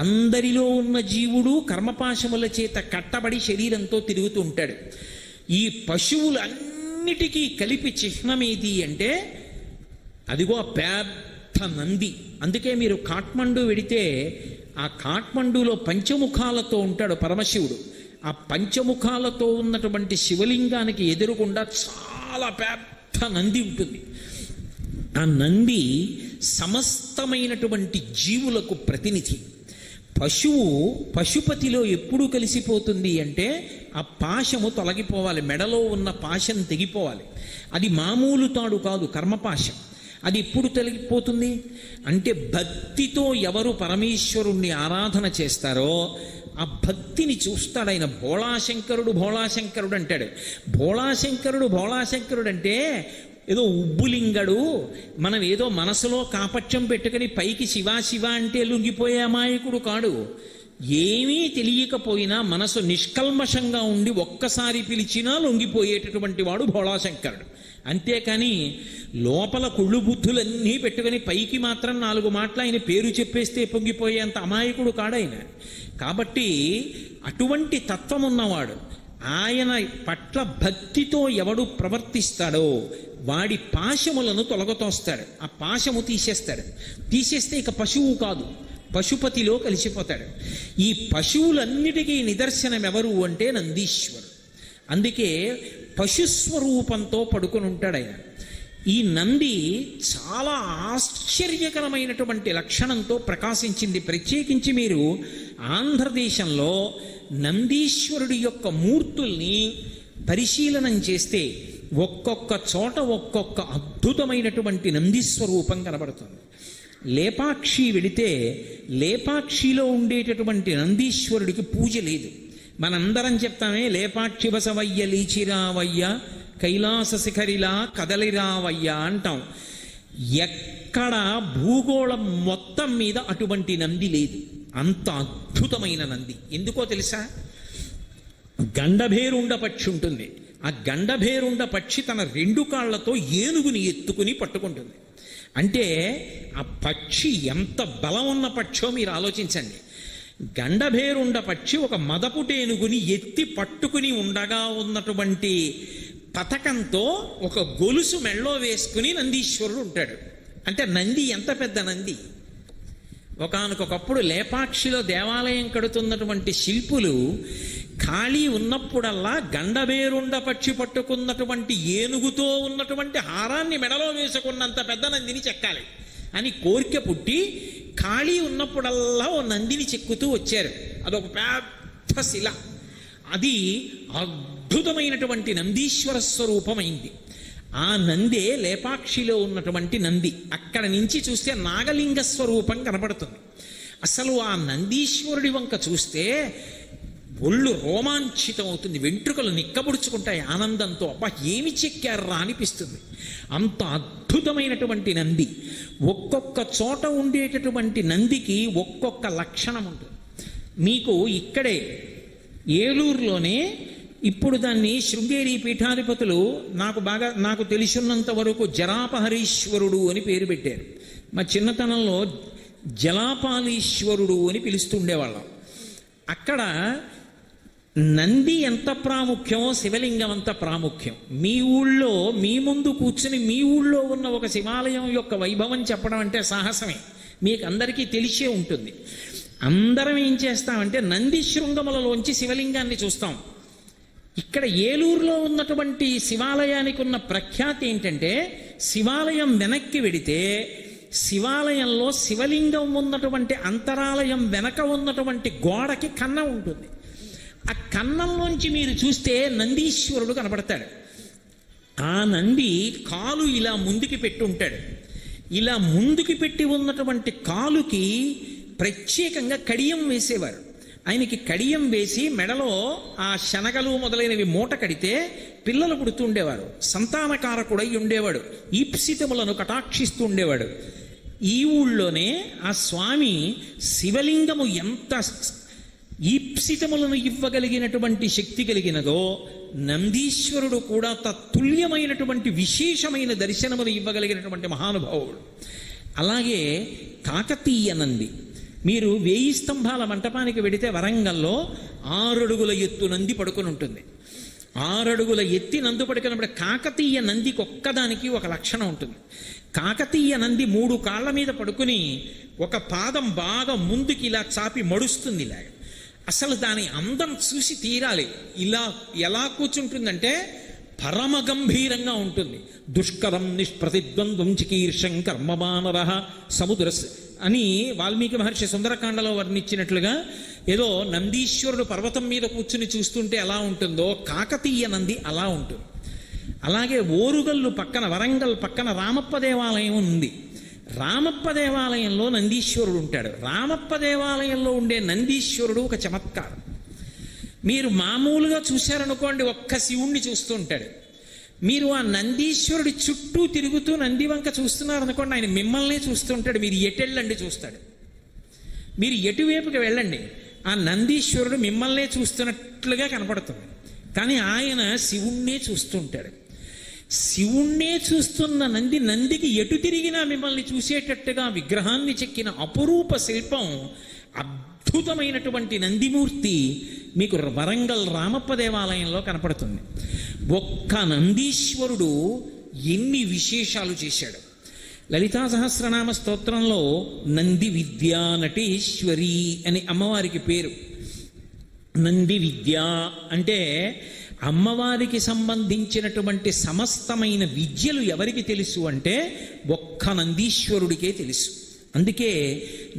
అందరిలో ఉన్న జీవుడు కర్మపాశముల చేత కట్టబడి శరీరంతో తిరుగుతూ ఉంటాడు. ఈ పశువులన్నిటికీ కలిపి చిహ్నమేది అంటే అదిగో పెద్ద నంది. అందుకే మీరు కాఠ్మండు వెడితే ఆ కాఠ్మండులో పంచముఖాలతో ఉంటాడు పరమశివుడు. ఆ పంచముఖాలతో ఉన్నటువంటి శివలింగానికి ఎదురుగుండా చాలా పెద్ద నంది ఉంటుంది. ఆ నంది సమస్తమైనటువంటి జీవులకు ప్రతినిధి. పశువు పశుపతిలో ఎప్పుడు కలిసిపోతుంది అంటే ఆ పాశము తొలగిపోవాలి, మెడలో ఉన్న పాశం తెగిపోవాలి. అది మామూలు తాడు కాదు, కర్మపాశం. అది ఎప్పుడు తొలగిపోతుంది అంటే భక్తితో ఎవరు పరమేశ్వరుణ్ణి ఆరాధన చేస్తారో ఆ భక్తిని చూస్తాడు ఆయన. భోళాశంకరుడు భోళాశంకరుడు అంటాడు. భోళాశంకరుడు అంటే ఏదో ఉబ్బులింగడు, మనం ఏదో మనసులో కాపట్యం పెట్టుకుని పైకి శివ శివ అంటే లొంగిపోయే అమాయకుడు కాడు. ఏమీ తెలియకపోయినా మనసు నిష్కల్మషంగా ఉండి ఒక్కసారి పిలిచినా లొంగిపోయేటటువంటి వాడు భోళాశంకరుడు. అంతేకాని లోపల కుళ్ళు బుద్ధులన్నీ పెట్టుకుని పైకి మాత్రం 4 మాటలు ఆయన పేరు చెప్పేస్తే పొంగిపోయేంత అమాయకుడు కాడాయన. కాబట్టి అటువంటి తత్వం ఉన్నవాడు. ఆయన పట్ల భక్తితో ఎవడు ప్రవర్తిస్తాడో వాడి పాశములను తొలగతోస్తాడు. ఆ పాశము తీసేస్తే ఇక పశువు కాదు, పశుపతిలో కలిసిపోతాడు. ఈ పశువులన్నిటికీ నిదర్శనం ఎవరు అంటే నందీశ్వరుడు. అందుకే పశుస్వరూపంతో పడుకొని ఉంటాడు ఆయన. ఈ నంది చాలా ఆశ్చర్యకరమైనటువంటి లక్షణంతో ప్రకాశించింది. ప్రత్యేకించి మీరు ఆంధ్రదేశంలో నందీశ్వరుడి యొక్క మూర్తుల్ని పరిశీలనం చేస్తే ఒక్కొక్క చోట ఒక్కొక్క అద్భుతమైనటువంటి నందీస్వరూపం కనబడుతుంది. లేపాక్షి వెడితే లేపాక్షిలో ఉండేటటువంటి నందీశ్వరుడికి పూజ లేదు. మనందరం చెప్తామే లేపాక్షి బసవయ్య లీచిరావయ్య కైలాస శిఖరిలా కదలిరావయ్య అంటాం. ఎక్కడ భూగోళం మొత్తం మీద అటువంటి నంది లేదు. అంత అద్భుతమైన నంది. ఎందుకో తెలుసా? గండభేరుండ పక్షి ఉంటుంది, ఆ గండభేరుండ పక్షి తన 2 కాళ్లతో ఏనుగుని ఎత్తుకుని పట్టుకుంటుంది. అంటే ఆ పక్షి ఎంత బలం ఉన్న పక్షో మీరు ఆలోచించండి. గండభేరుండ పక్షి ఒక మదపుటేనుగుని ఎత్తి పట్టుకుని ఉండగా ఉన్నటువంటి పథకంతో ఒక గొలుసు మెళ్ళో వేసుకుని నందీశ్వరుడు ఉంటాడు. అంటే నంది ఎంత పెద్ద నంది! ఒకానొకప్పుడు లేపాక్షిలో దేవాలయం కడుతున్నటువంటి శిల్పులు ఖాళీ ఉన్నప్పుడల్లా గండభేరుండ పక్షి పట్టుకున్నటువంటి ఏనుగుతో ఉన్నటువంటి హారాన్ని మెడలో వేసుకున్నంత పెద్ద నందిని చెక్కాలి అని కోరిక పుట్టి ఖాళీ ఉన్నప్పుడల్లా ఓ నందిని చెక్కుతూ వచ్చారు. అదొక పెద్ద శిల. అది అద్భుతమైనటువంటి నందీశ్వర స్వరూపమైంది. ఆ నందే లేపాక్షిలో ఉన్నటువంటి నంది. అక్కడ నుంచి చూస్తే నాగలింగ స్వరూపం కనపడుతుంది. అసలు ఆ నందీశ్వరుడి వంక చూస్తే ఒళ్ళు రోమాంచితం అవుతుంది, వెంట్రుకలు నిక్కబుడుచుకుంటాయి ఆనందంతో. అబ్బా ఏమి చెక్కారా అనిపిస్తుంది. అంత అద్భుతమైనటువంటి నంది. ఒక్కొక్క చోట ఉండేటటువంటి నందికి ఒక్కొక్క లక్షణం ఉంటుంది. మీకు ఇక్కడే ఏలూరులోనే ఇప్పుడు దాన్ని శృంగేరి పీఠాధిపతులు నాకు తెలిసినంత వరకు జరాపహరీశ్వరుడు అని పేరు పెట్టారు. మా చిన్నతనంలో జలాపాలీశ్వరుడు అని పిలుస్తుండేవాళ్ళం. అక్కడ నంది ఎంత ప్రాముఖ్యమో శివలింగం అంత ప్రాముఖ్యం. మీ ఊళ్ళో మీ ముందు కూర్చుని మీ ఊళ్ళో ఉన్న ఒక శివాలయం యొక్క వైభవం చెప్పడం అంటే సాహసమే. మీకు అందరికీ తెలిసే ఉంటుంది. అందరం ఏం చేస్తామంటే నంది శృంగములలోంచి శివలింగాన్ని చూస్తాం. ఇక్కడ ఏలూరులో ఉన్నటువంటి శివాలయానికి ఉన్న ప్రఖ్యాతి ఏంటంటే, శివాలయం వెనక్కి వెడితే శివాలయంలో శివలింగం ఉన్నటువంటి అంతరాలయం వెనక ఉన్నటువంటి గోడకి కన్నం ఉంటుంది. ఆ కన్నంలోంచి మీరు చూస్తే నందీశ్వరుడు కనపడతాడు. ఆ నంది కాలు ఇలా ముందుకి పెట్టి ఉంటాడు. ఇలా ముందుకి పెట్టి ఉన్నటువంటి కాలుకి ప్రత్యేకంగా కడియం వేసేవారు. ఆయనకి కడియం వేసి మెడలో ఆ శనగలు మొదలైనవి మూట కడితే పిల్లలు పుడుతుండేవారు. సంతానకారకుడై ఉండేవాడు. ఈప్సితములను కటాక్షిస్తూ ఉండేవాడు. ఈ ఊళ్ళోనే ఆ స్వామి శివలింగము ఎంత ఈప్సితములను ఇవ్వగలిగినటువంటి శక్తి కలిగినదో, నందీశ్వరుడు కూడా తత్తుల్యమైనటువంటి విశేషమైన దర్శనములు ఇవ్వగలిగినటువంటి మహానుభావుడు. అలాగే కాకతీయ నంది. మీరు 1000 స్తంభాల మంటపానికి వెడితే వరంగల్లో 6 అడుగుల ఎత్తు నంది పడుకుని ఉంటుంది. 6 అడుగుల ఎత్తి నందు పడుకున్నప్పుడు కాకతీయ నందికి ఒక్కదానికి ఒక లక్షణం ఉంటుంది. కాకతీయ నంది 3 కాళ్ళ మీద పడుకుని ఒక పాదం బాగా ముందుకి ఇలా చాపి మడుస్తుంది. ఇలా అసలు దాని అందం చూసి తీరాలి. ఇలా ఎలా కూర్చుంటుందంటే పరమ గంభీరంగా ఉంటుంది. దుష్కరం నిష్ప్రతిద్వంద్వం చికీర్షం కర్మమానర సముద్ర అని వాల్మీకి మహర్షి సుందరకాండలో వర్ణించినట్లుగా ఏదో నందీశ్వరుడు పర్వతం మీద కూర్చుని చూస్తుంటే ఎలా ఉంటుందో కాకతీయ నంది అలా ఉంటుంది. అలాగే ఓరుగల్లు పక్కన వరంగల్ పక్కన రామప్ప దేవాలయం ఉంది. రామప్ప దేవాలయంలో నందీశ్వరుడు ఉంటాడు. రామప్ప దేవాలయంలో ఉండే నందీశ్వరుడు ఒక చమత్కారం. మీరు మామూలుగా చూశారనుకోండి, ఒక్క శివుణ్ణి చూస్తూ ఉంటాడు. మీరు ఆ నందీశ్వరుడి చుట్టూ తిరుగుతూ నంది వంక చూస్తున్నారనుకోండి, ఆయన మిమ్మల్నే చూస్తుంటాడు. మీరు ఎటెళ్ళండి చూస్తాడు. మీరు ఎటువైపుకి వెళ్ళండి, ఆ నందీశ్వరుడు మిమ్మల్నే చూస్తున్నట్లుగా కనపడుతుంది. కానీ ఆయన శివుణ్ణే చూస్తుంటాడు. శివుణ్ణే చూస్తున్న నందికి ఎటు తిరిగినా మిమ్మల్ని చూసేటట్టుగా విగ్రహాన్ని చెక్కిన అపురూప శిల్పం, అద్భుతమైనటువంటి నందిమూర్తి మీకు వరంగల్ రామప్ప దేవాలయంలో కనపడుతుంది. ఒక్క నందీశ్వరుడు ఎన్ని విశేషాలు చేశాడు. లలితా సహస్రనామ స్తోత్రంలో నంది విద్యా నటేశ్వరి అని అమ్మవారికి పేరు. నంది విద్య అంటే అమ్మవారికి సంబంధించినటువంటి సమస్తమైన విద్యలు ఎవరికి తెలుసు అంటే ఒక్క నందీశ్వరుడికే తెలుసు. అందుకే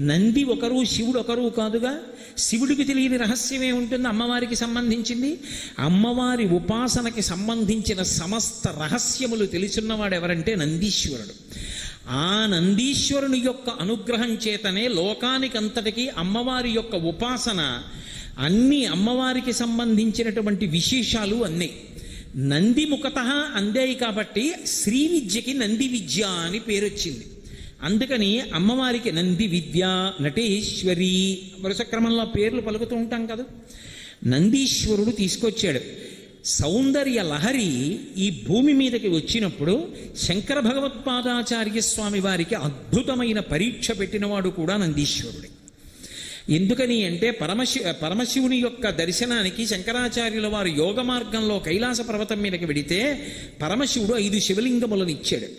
నంది ఒకరు శివుడు ఒకరు కాదుగా. శివుడికి తెలియని రహస్యమే ఉంటుంది అమ్మవారికి సంబంధించింది. అమ్మవారి ఉపాసనకి సంబంధించిన సమస్త రహస్యములు తెలుసున్నవాడు ఎవరంటే నందీశ్వరుడు. ఆ నందీశ్వరుని యొక్క అనుగ్రహం చేతనే లోకానికంతటికీ అమ్మవారి యొక్క ఉపాసన, అన్ని అమ్మవారికి సంబంధించినటువంటి విశేషాలు అన్నీ నంది ముఖతః అందాయి. కాబట్టి శ్రీ విద్యకి నంది విద్య అని పేరు వచ్చింది. అందుకని అమ్మవారికి నంది విద్య నటేశ్వరి వరుస క్రమంలో పేర్లు పలుకుతూ ఉంటాం కదా. నందీశ్వరుడు తీసుకొచ్చాడు. సౌందర్య లహరి ఈ భూమి మీదకి వచ్చినప్పుడు శంకర భగవత్పాదాచార్య స్వామి వారికి అద్భుతమైన పరీక్ష పెట్టినవాడు కూడా నందీశ్వరుడే. ఎందుకని అంటే పరమశివుని యొక్క దర్శనానికి శంకరాచార్యుల వారు యోగ మార్గంలో కైలాస పర్వతం మీదకి వెడితే పరమశివుడు 5 శివలింగములను ఇచ్చాడు.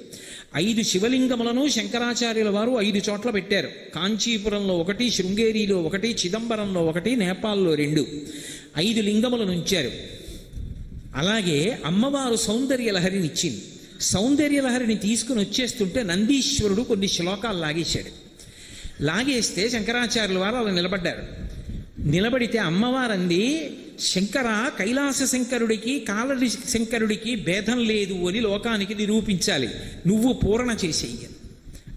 5 శివలింగములను శంకరాచార్యుల వారు 5 చోట్ల పెట్టారు. కాంచీపురంలో 1, శృంగేరిలో 1, చిదంబరంలో 1, నేపాల్లో 2, 5 లింగములను ఉంచారు. అలాగే అమ్మవారు సౌందర్య లహరిని ఇచ్చింది. సౌందర్య లహరిని తీసుకుని వచ్చేస్తుంటే నందీశ్వరుడు కొన్ని శ్లోకాలు లాగేశాడు. లాగేస్తే శంకరాచార్యుల వారు అలా నిలబడ్డారు. నిలబడితే అమ్మవారంది, శంకర, కైలాస శంకరుడికి కాలడి శంకరుడికి భేదం లేదు అని లోకానికి నిరూపించాలి, నువ్వు పూరణ చేసేయి.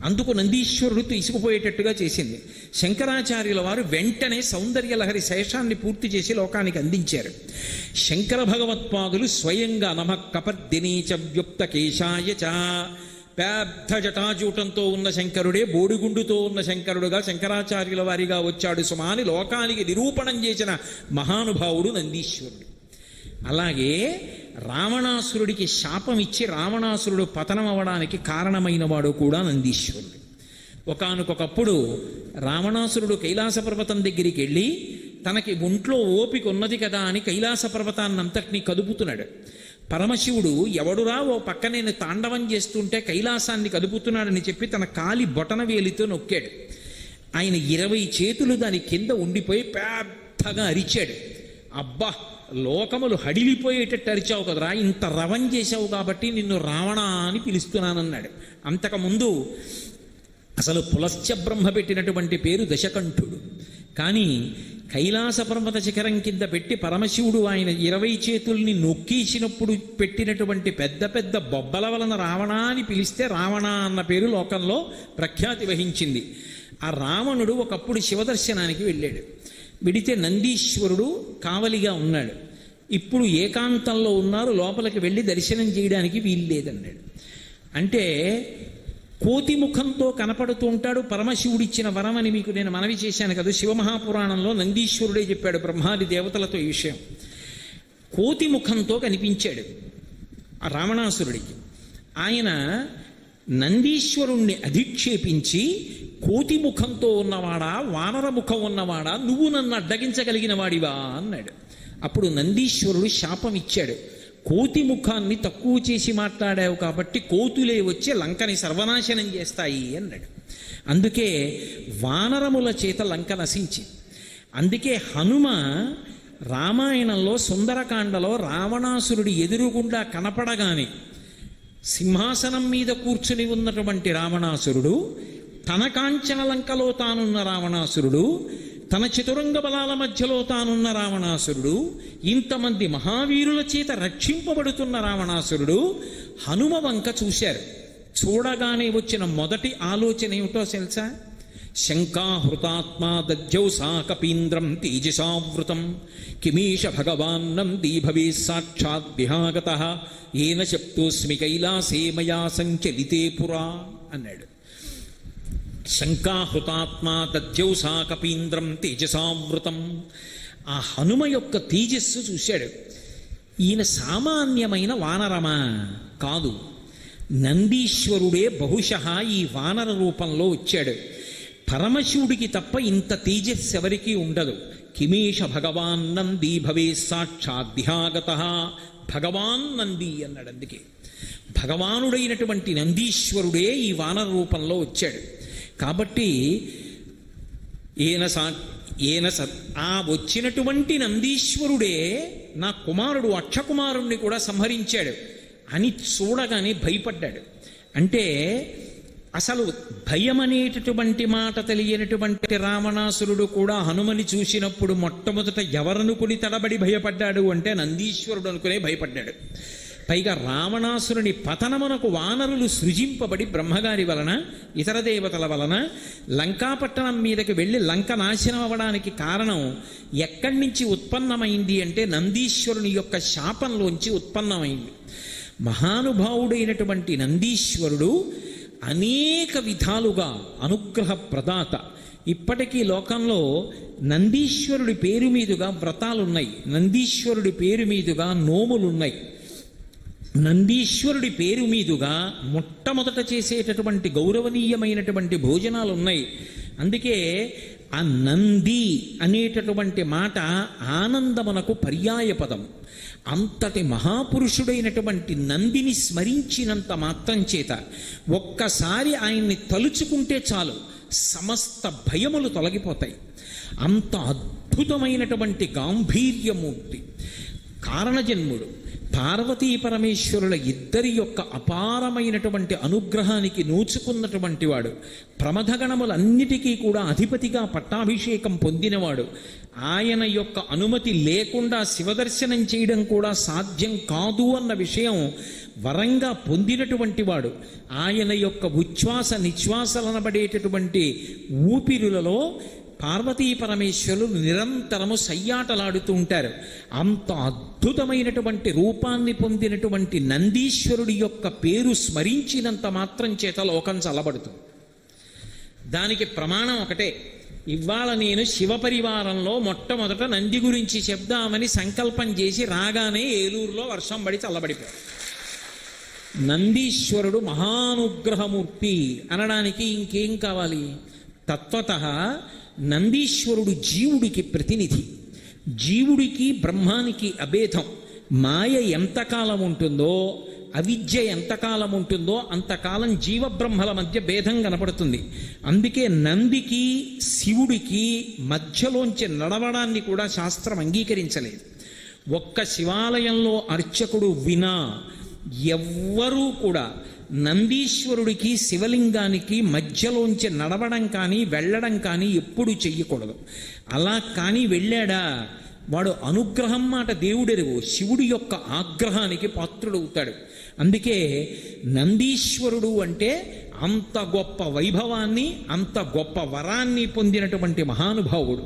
అందుకు నందీశ్వరుడు తీసుకుపోయేటట్టుగా చేసింది. శంకరాచార్యుల వారు వెంటనే సౌందర్య లహరి శేషాన్ని పూర్తి చేసి లోకానికి అందించారు. శంకర భగవత్పాదులు స్వయంగా నమః కపర్దినీచ వ్యుక్త కేశాయ చ, పెద్ద జటాజూటంతో ఉన్న శంకరుడే బోడిగుండుతో ఉన్న శంకరుడుగా శంకరాచార్యుల వారిగా వచ్చాడు సుమాని లోకానికి నిరూపణం చేసిన మహానుభావుడు నందీశ్వరుడు. అలాగే రావణాసురుడికి శాపం ఇచ్చి రావణాసురుడు పతనం అవ్వడానికి కారణమైన వాడు కూడా నందీశ్వరుడు. ఒకానొకప్పుడు రావణాసురుడు కైలాస పర్వతం దగ్గరికి వెళ్ళి తనకి ఒంట్లో ఓపిక ఉన్నది కదా అని కైలాస పర్వతాన్నంతటినీ కదుపుతున్నాడు. పరమశివుడు, ఎవడురా ఓ పక్క నేను తాండవం చేస్తుంటే కైలాసాన్ని కదుపుతున్నాడని చెప్పి తన కాలి బొటన వేలితో నొక్కాడు. ఆయన 20 చేతులు దాని కింద ఉండిపోయి పెద్దగా అరిచాడు. అబ్బా, లోకములు హడిలిపోయేటట్టు అరిచావు కదరా, ఇంత రవం చేశావు కాబట్టి నిన్ను రావణ అని పిలుస్తున్నానన్నాడు. అంతకుముందు అసలు పులశ్చ బ్రహ్మ పెట్టినటువంటి పేరు దశకంఠుడు. కానీ కైలాస పర్వత శిఖరం కింద పెట్టి పరమశివుడు ఆయన 20 చేతుల్ని నొక్కేసినప్పుడు పెట్టినటువంటి పెద్ద పెద్ద బొబ్బల వలన రావణ అని పిలిస్తే రావణ అన్న పేరు లోకంలో ప్రఖ్యాతి వహించింది. ఆ రావణుడు ఒకప్పుడు శివదర్శనానికి వెళ్ళాడు. విడితే నందీశ్వరుడు కావలిగా ఉన్నాడు. ఇప్పుడు ఏకాంతంలో ఉన్నారు, లోపలికి వెళ్ళి దర్శనం చేయడానికి వీలు లేదన్నాడు. అంటే కోతి ముఖంతో కనపడుతూ ఉంటాడు. పరమశివుడిచ్చిన వరం అని మీకు నేను మనవి చేశాను కదా, శివమహాపురాణంలో నందీశ్వరుడే చెప్పాడు బ్రహ్మాది దేవతలతో ఈ విషయం. కోతి ముఖంతో కనిపించాడు ఆ రావణాసురుడికి. ఆయన నందీశ్వరుణ్ణి అధిక్షేపించి, కోతి ముఖంతో ఉన్నవాడా, వానర ముఖం ఉన్నవాడా, నువ్వు నన్ను అడ్డగించగలిగిన వాడివా అన్నాడు. అప్పుడు నందీశ్వరుడు శాపం ఇచ్చాడు, కోతి ముఖాన్ని తక్కువ చేసి మాట్లాడావు కాబట్టి కోతులే వచ్చి లంకని సర్వనాశనం చేస్తాయి అన్నాడు. అందుకే వానరముల చేత లంక నశించి. అందుకే హనుమ రామాయణంలో సుందరకాండలో రావణాసురుడి ఎదురుగుండా కనపడగానే సింహాసనం మీద కూర్చుని ఉన్నటువంటి రావణాసురుడు, తన కాంచన లంకలో తానున్న రావణాసురుడు, తన చతురంగ బలాల మధ్యలో తానున్న రావణాసురుడు, ఇంతమంది మహావీరుల చేత రక్షింపబడుతున్న రావణాసురుడు హనుమ వంక చూశారు. చూడగానే వచ్చిన మొదటి ఆలోచన ఏమిటో తెలుసా? శంకాహృతాత్మా దధ్యౌసా కపీంద్రం తేజసావృతం కిమీష భగవాన్నం దీభవే సాక్షాత్ విహాగతః ఏన శప్తోస్మి కైలాసే మయా సంచలితే పురా అన్నాడు. శంకాహృతాత్మా దధ్యౌసా కపీంద్రం తేజసావృతం. ఆ హనుమ యొక్క తేజస్సు చూశాడు. ఈయన సామాన్యమైన వానరమా కాదు, నందీశ్వరుడే బహుశః ఈ వానర రూపంలో వచ్చాడు. పరమశివుడికి తప్ప ఇంత తేజస్సు ఎవరికీ ఉండదు. కిమేష భగవాన్ నంది భవే సాక్షాద్ధిహాగతః. భగవాన్ నంది అన్నాడు. అందుకే భగవానుడైనటువంటి నందీశ్వరుడే ఈ వానర రూపంలో వచ్చాడు. కాబట్టి ఆ వచ్చినటువంటి నందీశ్వరుడే నా కుమారుడు అక్షకుమారుణ్ణి కూడా సంహరించాడు అని చూడగానే భయపడ్డాడు. అంటే అసలు భయం అనేటటువంటి మాట తెలియనటువంటి రావణాసురుడు కూడా హనుమని చూసినప్పుడు మొట్టమొదట ఎవరనుకుని తడబడి భయపడ్డాడు అంటే నందీశ్వరుడు అనుకునే భయపడ్డాడు. పైగా రావణాసురుని పతనమునకు వానరులు సృజింపబడి బ్రహ్మగారి వలన ఇతర దేవతల వలన లంకాపట్టణం మీదకి వెళ్ళి లంక నాశనం అవ్వడానికి కారణం ఎక్కడి నుంచి ఉత్పన్నమైంది అంటే నందీశ్వరుని యొక్క శాపంలోంచి ఉత్పన్నమైంది. మహానుభావుడైనటువంటి నందీశ్వరుడు అనేక విధాలుగా అనుగ్రహ ప్రదాత. ఇప్పటికీ లోకంలో నందీశ్వరుడి పేరు మీదుగా వ్రతాలున్నాయి, నందీశ్వరుడి పేరు మీదుగా నోములున్నాయి, నందీశ్వరుడి పేరు మీదుగా మొట్టమొదట చేసేటటువంటి గౌరవనీయమైనటువంటి భోజనాలు ఉన్నాయి. అందుకే ఆ నంది అనేటటువంటి మాట ఆనందమునకు పర్యాయ పదం. అంతటి మహాపురుషుడైనటువంటి నందిని స్మరించినంత మాత్రం చేత ఒక్కసారి ఆయన్ని తలుచుకుంటే చాలు సమస్త భయములు తొలగిపోతాయి. అంత అద్భుతమైనటువంటి గాంభీర్యమూర్తి, కారణజన్ముడు, పార్వతీ పరమేశ్వరుల ఇద్దరి యొక్క అపారమైనటువంటి అనుగ్రహానికి నోచుకున్నటువంటి వాడు, ప్రమథగణములన్నిటికీ కూడా అధిపతిగా పట్టాభిషేకం పొందినవాడు, ఆయన యొక్క అనుమతి లేకుండా శివదర్శనం చేయడం కూడా సాధ్యం కాదు అన్న విషయం వరంగా పొందినటువంటి వాడు, ఆయన యొక్క ఉచ్ఛ్వాస నిశ్వాసలనబడేటటువంటి ఊపిరులలో పార్వతీ పరమేశ్వరులు నిరంతరము సయ్యాటలాడుతూ ఉంటారు. అంత అద్భుతమైనటువంటి రూపాన్ని పొందినటువంటి నందీశ్వరుడి యొక్క పేరు స్మరించినంత మాత్రం చేత లోకం చల్లబడుతుంది. దానికి ప్రమాణం ఒకటే. ఇవాళ నేను శివపరివారంలో మొట్టమొదట నంది గురించి చెప్దామని సంకల్పం చేసి రాగానే ఏలూరులో వర్షం పడి చల్లబడిపోయాడు. నందీశ్వరుడు మహానుగ్రహమూర్తి అనడానికి ఇంకేం కావాలి? తత్వతః నందీశ్వరుడు జీవుడికి ప్రతినిధి. జీవుడికి బ్రహ్మానికి అభేదం. మాయ ఎంతకాలం ఉంటుందో, అవిద్య ఎంతకాలం ఉంటుందో అంతకాలం జీవబ్రహ్మల మధ్య భేదం కనపడుతుంది. అందుకే నందికి శివుడికి మధ్యలోంచి నడవడాన్ని కూడా శాస్త్రం అంగీకరించలేదు. ఒక్క శివాలయంలో అర్చకుడు వినా ఎవ్వరూ కూడా నందీశ్వరుడికి శివలింగానికి మధ్యలోంచి నడవడం కానీ వెళ్ళడం కానీ ఎప్పుడు చెయ్యకూడదు. అలా కానీ వెళ్ళాడా వాడు అనుగ్రహం మాట దేవుడెరుగు, శివుడి యొక్క ఆగ్రహానికి పాత్రుడవుతాడు. అందుకే నందీశ్వరుడు అంటే అంత గొప్ప వైభవాన్ని, అంత గొప్ప వరాన్ని పొందినటువంటి మహానుభావుడు.